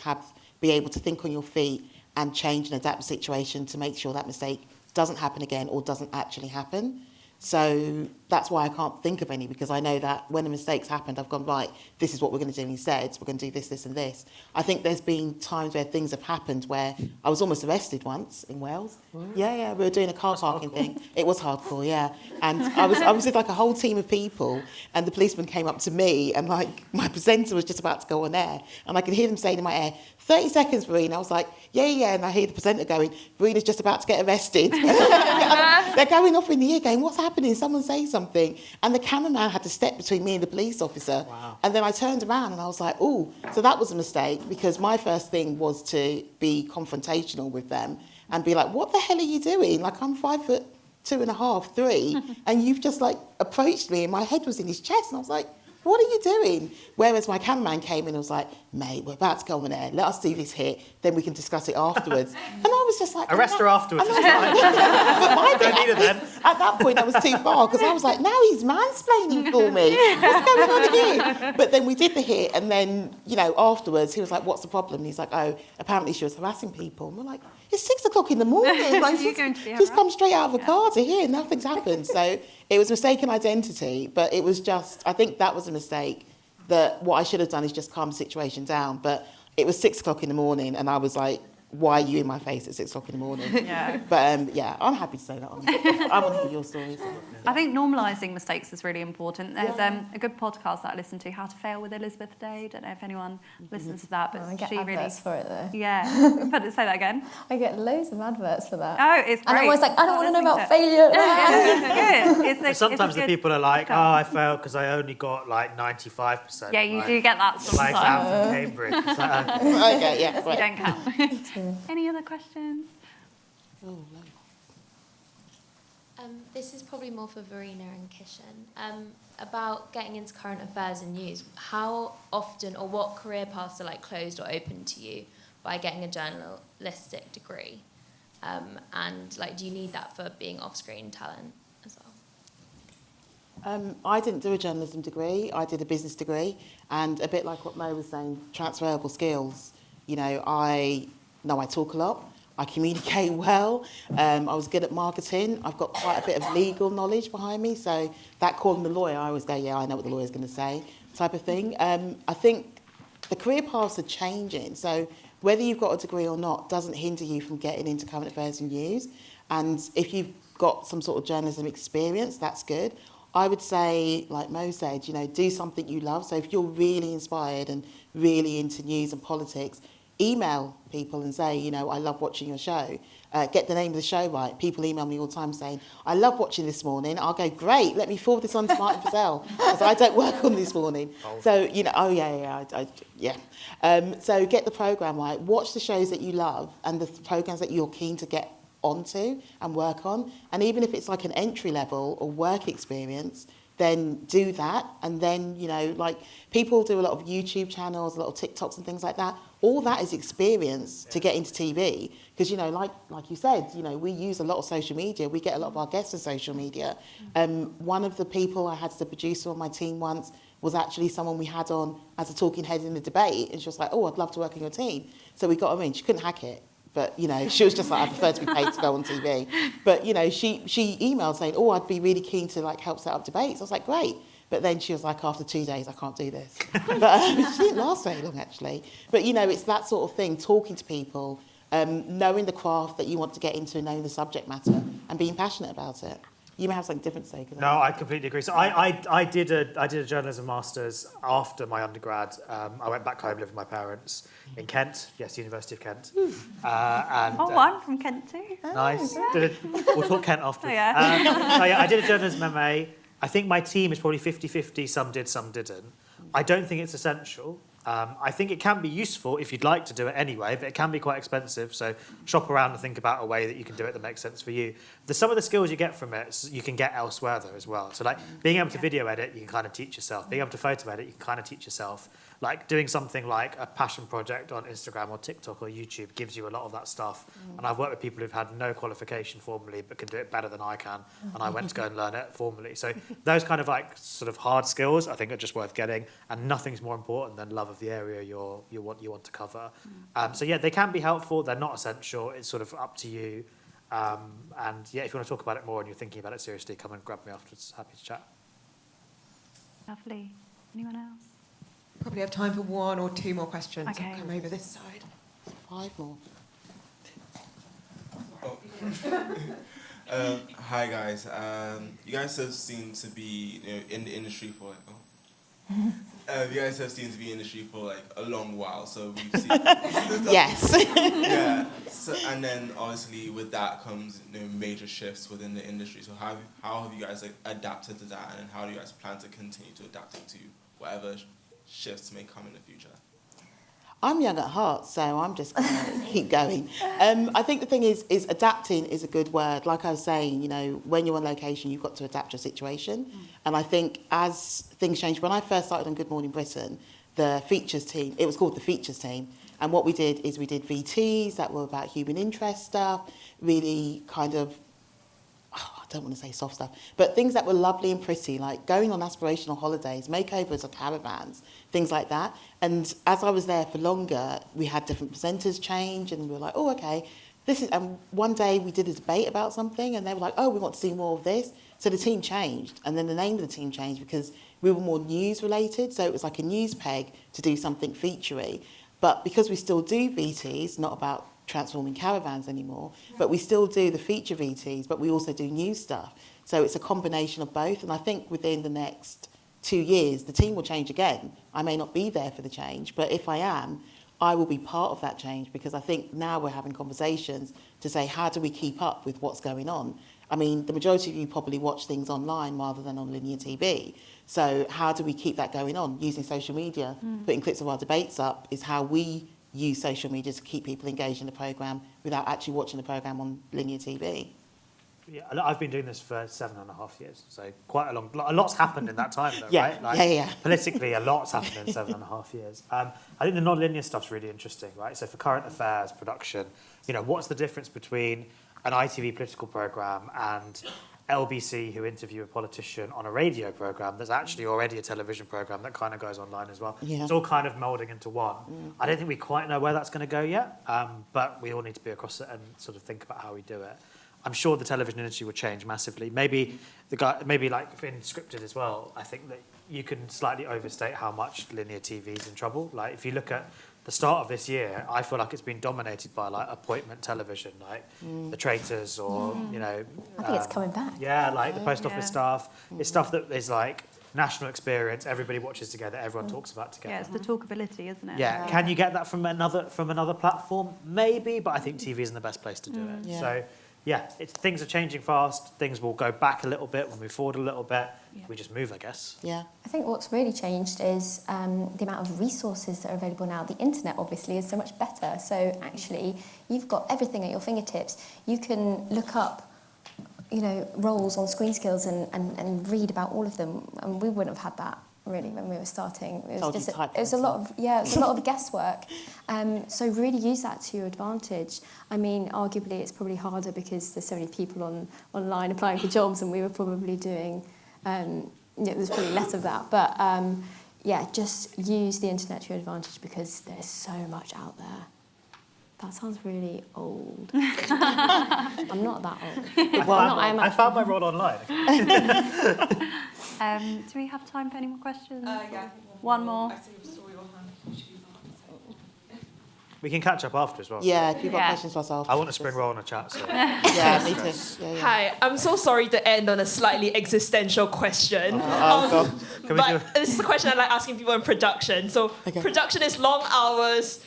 be able to think on your feet and change and adapt the situation to make sure that mistake doesn't happen again or doesn't actually happen. So that's why I can't think of any, because I know that when a mistake's happened, I've gone, right, this is what we're going to do instead. We're going to do this, this and this. I think there's been times where things have happened where I was almost arrested once in Wales. Yeah, we were doing a car parking thing. It was hardcore, yeah. And I was with like a whole team of people, and the policeman came up to me, and like my presenter was just about to go on air, and I could hear them saying in my ear, 30 seconds, Verena. I was like, yeah. And I hear the presenter going, Verena's just about to get arrested. They're going off in the ear going, what's happening? Someone say something. And the cameraman had to step between me and the police officer. Wow. And then I turned around and I was like, oh, so that was a mistake, because my first thing was to be confrontational with them and be like, what the hell are you doing? Like, I'm 5'2.5", 3, and you've just like approached me and my head was in his chest. And I was like, what are you doing? Whereas my cameraman came in and was like, mate, we're about to go on air. Let us do this hit, then we can discuss it afterwards. And I was just like... Arrest her afterwards. But don't need it then. At that point, I was too far, because I was like, now he's mansplaining for me. What's going on here? But then we did the hit, and then, you know, afterwards, he was like, what's the problem? And he's like, oh, apparently she was harassing people. And we're like, it's 6 o'clock in the morning. Like, she's come straight out of a car to here, nothing's happened. So it was mistaken identity, but it was just, I think that was a mistake, that what I should have done is just calm the situation down. But it was 6 o'clock in the morning, and I was like, why are you in my face at 6 o'clock in the morning? Yeah. But yeah, I'm happy to say that. I want to hear your stories. I think normalising mistakes is really important. There's a good podcast that I listen to, How to Fail with Elizabeth Day. Don't know if anyone listens to that, but I get she adverts for it though. Yeah. Say that again. I get loads of adverts for that. Oh, it's great. And I'm always like, I don't want to know about failure. Good. Sometimes the people are like, oh, I failed because I only got like 95%. Yeah, you do get that sometimes. My exam from Cambridge. It's like, okay, yeah. You don't count. Any other questions? This is probably more for Verena and Kishan. About getting into current affairs and news, how often or what career paths are like closed or open to you by getting a journalistic degree? And like, do you need that for being off-screen talent as well? I didn't do a journalism degree. I did a business degree, and a bit like what Mo was saying, transferable skills. You know, I talk a lot. I communicate well. I was good at marketing. I've got quite a bit of legal knowledge behind me. So that calling the lawyer, I always go, yeah, I know what the lawyer's going to say, type of thing. I think the career paths are changing. So whether you've got a degree or not doesn't hinder you from getting into current affairs and news. And if you've got some sort of journalism experience, that's good. I would say, like Mo said, you know, do something you love. So if you're really inspired and really into news and politics, email people and say, you know, I love watching your show. Get the name of the show right. People email me all the time saying, I love watching This Morning. I'll go, great, let me forward this on to Martin Fazell, because I don't work on This Morning. So, you know, so get the programme right. Watch the shows that you love and the programmes that you're keen to get onto and work on. And even if it's like an entry level or work experience, then do that. And then, you know, like people do a lot of YouTube channels, a lot of TikToks and things like that. All that is experience to get into TV. Because, you know, like you said, you know, we use a lot of social media. We get a lot of our guests on social media. One of the people I had as a producer on my team once was actually someone we had on as a talking head in the debate. And she was like, oh, I'd love to work on your team. So we got her in. She couldn't hack it. But, you know, she was just like, I prefer to be paid to go on TV. But, you know, she emailed saying, oh, I'd be really keen to, like, help set up debates. I was like, great. But then she was like, after 2 days, I can't do this. But she didn't last very long, actually. But, you know, it's that sort of thing, talking to people, knowing the craft that you want to get into, knowing the subject matter, and being passionate about it. You may have something different to say. No, I completely agree. So I did a journalism master's after my undergrad. I went back home, lived with my parents in Kent. Yes, University of Kent. I'm from Kent too. Nice. We'll talk Kent after. Oh, yeah. I did a journalism MA. I think my team is probably 50-50. Some did, some didn't. I don't think it's essential. I think it can be useful if you'd like to do it anyway, but it can be quite expensive. So shop around and think about a way that you can do it that makes sense for you. Some of the skills you get from it, you can get elsewhere though as well. So like being able to video edit, you can kind of teach yourself. Being able to photo edit, you can kind of teach yourself. Like doing something like a passion project on Instagram or TikTok or YouTube gives you a lot of that stuff. And I've worked with people who've had no qualification formally but can do it better than I can. And I went to go and learn it formally. So those kind of like sort of hard skills I think are just worth getting. And nothing's more important than love of the area you want to cover. So yeah, they can be helpful. They're not essential. It's sort of up to you. And yeah, if you want to talk about it more and you're thinking about it seriously, come and grab me afterwards. Happy to chat. Lovely. Anyone else? Probably have time for one or two more questions. Okay. I'll come over this side. 5 more. Hi guys. You guys have seemed to be in the industry for you guys have seemed to be in the industry for like a long while, so we've seen. Yes. Yeah. So, and then obviously with that comes major shifts within the industry. So how have you guys like adapted to that, and how do you guys plan to continue to adapt to whatever shifts may come in the future? I'm young at heart, so I'm just going to keep going. I think the thing is adapting is a good word. Like I was saying, when you're on location, you've got to adapt your situation. And I think as things change, when I first started on Good Morning Britain, the features team, it was called the features team. And what we did is we did VTs that were about human interest stuff, really kind of, I don't want to say soft stuff, but things that were lovely and pretty, like going on aspirational holidays, makeovers of caravans, things like that. And as I was there for longer, we had different presenters change, and we were like, oh, okay, this is. And one day we did a debate about something, and they were like, oh, we want to see more of this. So the team changed, and then the name of the team changed because we were more news related. So it was like a news peg to do something featurey. But because we still do VTs, not about transforming caravans anymore, but we still do the feature VTs, but we also do news stuff. So it's a combination of both. And I think within the next 2 years, the team will change again. I may not be there for the change, but if I am, I will be part of that change, because I think now we're having conversations to say, how do we keep up with what's going on? I mean, the majority of you probably watch things online rather than on linear TV. So how do we keep that going on? Using social media, putting clips of our debates up is how we use social media to keep people engaged in the programme without actually watching the programme on linear TV. Yeah, I've been doing this for 7.5 years, so quite a lot's happened in that time, though, Yeah, right? Like, yeah. Politically, a lot's happened in 7.5 years. I think the non-linear stuff's really interesting, right? So for current affairs production, what's the difference between an ITV political programme and LBC, who interview a politician on a radio programme that's actually already a television programme that kind of goes online as well? Yeah. It's all kind of moulding into one. I don't think we quite know where that's going to go yet, but we all need to be across it and sort of think about how we do it. I'm sure the television industry will change massively. Maybe like in scripted as well, I think that you can slightly overstate how much linear TV is in trouble. Like if you look at the start of this year, I feel like it's been dominated by like appointment television, like The Traitors or, I think it's coming back. Yeah, like the post office stuff. It's stuff that is like national experience, everybody watches together, everyone talks about together. Yeah, it's the talkability, isn't it? Yeah, can you get that from another platform? Maybe, but I think TV isn't the best place to do it. Yeah. So yeah, things are changing fast. Things will go back a little bit, we'll move forward a little bit. Yeah. We just move, I guess. Yeah. I think what's really changed is the amount of resources that are available now. The internet, obviously, is so much better. So actually, you've got everything at your fingertips. You can look up, roles on Screen Skills and read about all of them. And we wouldn't have had that really when we were starting. It was a lot of guesswork. So really use that to your advantage. I mean, arguably, it's probably harder because there's so many people online applying for jobs, and we were probably doing. There's probably less of that, but just use the internet to your advantage because there's so much out there. That sounds really old. I'm not that old. I found my role online. Do we have time for any more questions? Yeah. One more. I saw your hand. We can catch up after as well. Yeah, if you've got questions for myself. I want a spring roll on a chat. So. Yeah, me too. Yeah. Hi, I'm so sorry to end on a slightly existential question. This is a question I like asking people in production. So production is long hours,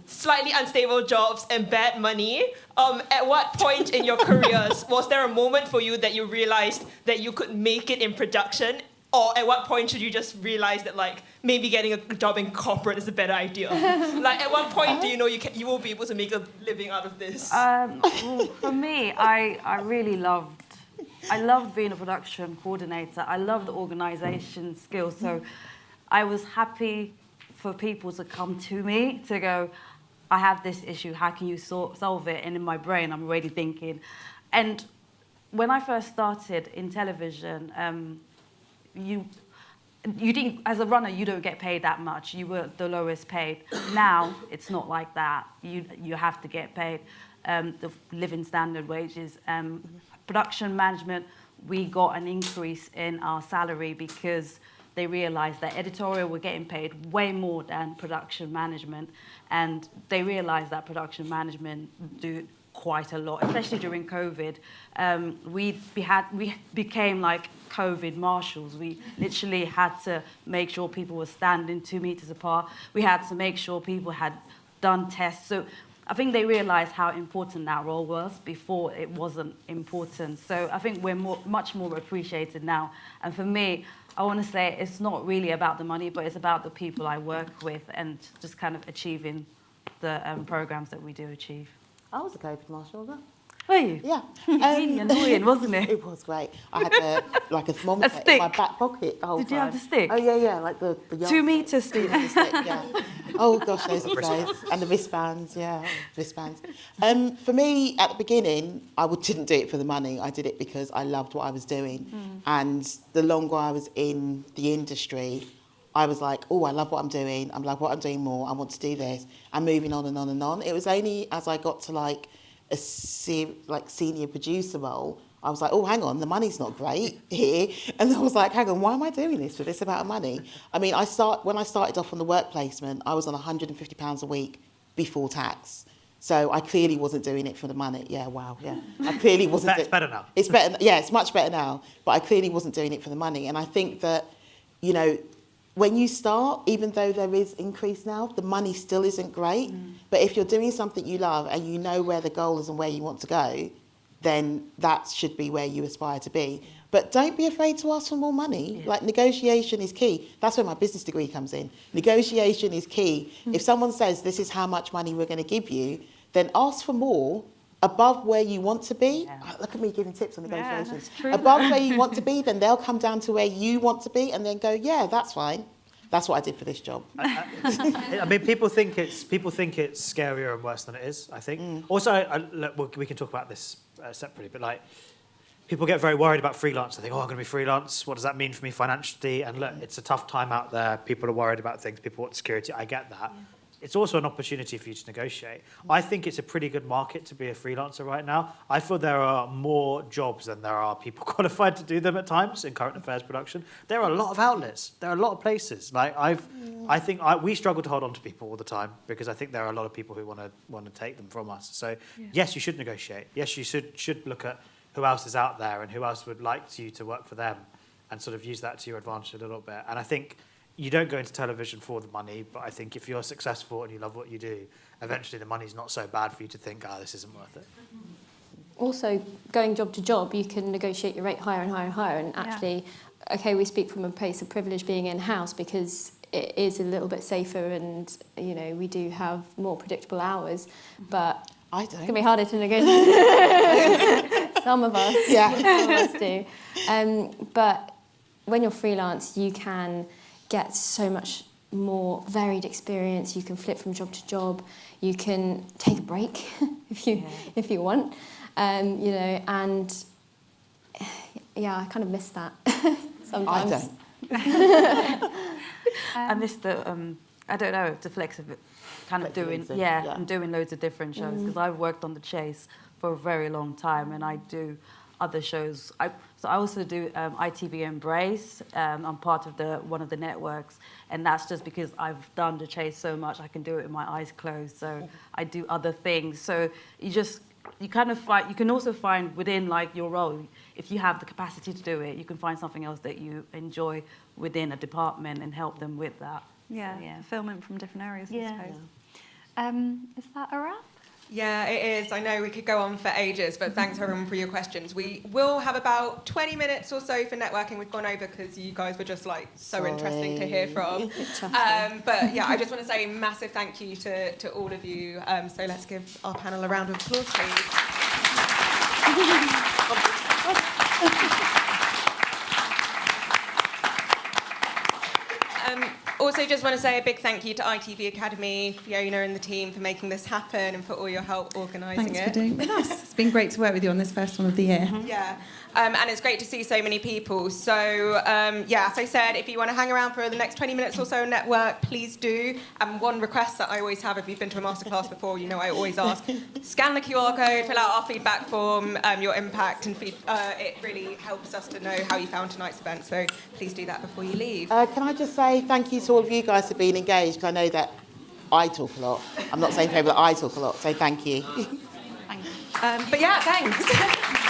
slightly unstable jobs, and bad money. At what point in your careers was there a moment for you that you realized that you could make it in production? Or at what point should you just realize that maybe getting a job in corporate is a better idea? At what point do you know you will be able to make a living out of this? For me, I really loved being a production coordinator. I love the organisation skills. So I was happy for people to come to me to go, I have this issue, how can you solve it? And in my brain, I'm already thinking. And when I first started in television, you didn't, as a runner, you don't get paid that much. You were the lowest paid. Now it's not like that. You have to get paid. the living standard wages. Production management, we got an increase in our salary because they realised that editorial were getting paid way more than production management, and they realised that production management do quite a lot, especially during COVID. We became like COVID marshals. We literally had to make sure people were standing 2 meters apart. We had to make sure people had done tests. So I think they realised how important that role was before it wasn't important. So I think we're much more appreciated now. And for me, I want to say it's not really about the money, but it's about the people I work with and just kind of achieving the programs that we do achieve. I was a COVID marshal, wasn't I? Were you? Yeah. Really annoying, wasn't it? It was great. I had a thermometer in my back pocket the whole time. Did you have the stick? Oh, yeah, like the 2 meters stick. Yeah. Oh, gosh, those are days. And the wristbands, wristbands. For me, at the beginning, I didn't do it for the money. I did it because I loved what I was doing. And the longer I was in the industry, I was like, oh, I love what I'm doing. I love what I'm doing more. I want to do this. And moving on and on and on. It was only as I got to a senior producer role, I was like, oh, hang on, the money's not great here. And I was like, hang on, why am I doing this for this amount of money? I mean, when I started off on the work placement, I was on £150 a week before tax. So I clearly wasn't doing it for the money. Yeah, wow, yeah. I clearly wasn't. It's better now. It's better. Yeah, it's much better now. But I clearly wasn't doing it for the money. And I think that, when you start, even though there is increase now, the money still isn't great. But if you're doing something you love and you know where the goal is and where you want to go, then that should be where you aspire to be. But don't be afraid to ask for more money. Like, negotiation is key. That's where my business degree comes in. Negotiation is key. If someone says, this is how much money we're going to give you, then ask for more above where you want to be. Oh, look at me giving tips on negotiations. Above where you want to be, then they'll come down to where you want to be and then go, yeah, that's fine. That's what I did for this job. I mean, people think it's scarier and worse than it is, I think. Also, look, we can talk about this separately, but people get very worried about freelance. They think, I'm going to be freelance. What does that mean for me financially? And look, it's a tough time out there. People are worried about things. People want security. I get that. Yeah. It's also an opportunity for you to negotiate. I think it's a pretty good market to be a freelancer right now. I feel there are more jobs than there are people qualified to do them at times in current affairs production. There are a lot of outlets. There are a lot of places. I think we struggle to hold on to people all the time because I think there are a lot of people who want to take them from us. So yes, you should negotiate. Yes, you should look at who else is out there and who else would like you to work for them and sort of use that to your advantage a little bit. And I think you don't go into television for the money, but I think if you're successful and you love what you do, eventually the money's not so bad for you to think, this isn't worth it. Also, going job to job, you can negotiate your rate higher and higher and higher. And actually, we speak from a place of privilege being in-house because it is a little bit safer and, we do have more predictable hours. But I don't. It can be harder to negotiate. Some of us. Yeah. Some of us do. But when you're freelance, you can get so much more varied experience. You can flip from job to job. You can take a break if you want. I kind of miss that sometimes. I don't. I miss the I don't know, the flexibility, kind of doing and doing loads of different shows because I've worked on The Chase for a very long time and I do other shows. So I also do ITV Embrace. I'm part of one of the networks, and that's just because I've done The Chase so much I can do it with my eyes closed. So I do other things. So you kind of find, you can also find within your role, if you have the capacity to do it, you can find something else that you enjoy within a department and help them with that. Yeah. Fulfillment from different areas, I suppose. Is that a wrap? Yeah, it is. I know we could go on for ages, but thanks everyone for your questions. We will have about 20 minutes or so for networking. We've gone over because you guys were just so interesting to hear from. But yeah, I just want to say a massive thank you to all of you. So let's give our panel a round of applause, please. Also, just want to say a big thank you to ITV Academy, Fiona and the team for making this happen and for all your help organising it. Thanks for doing it with us. It's been great to work with you on this first one of the year. Yeah. and it's great to see so many people. So, as I said, if you want to hang around for the next 20 minutes or so and network, please do. And one request that I always have, if you've been to a masterclass before, you know I always ask, scan the QR code, fill out our feedback form, your impact, and it really helps us to know how you found tonight's event. So please do that before you leave. Can I just say thank you to all of you guys for being engaged, because I know that I talk a lot. I'm not saying for everyone that I talk a lot, so thank you. Thanks. Thanks.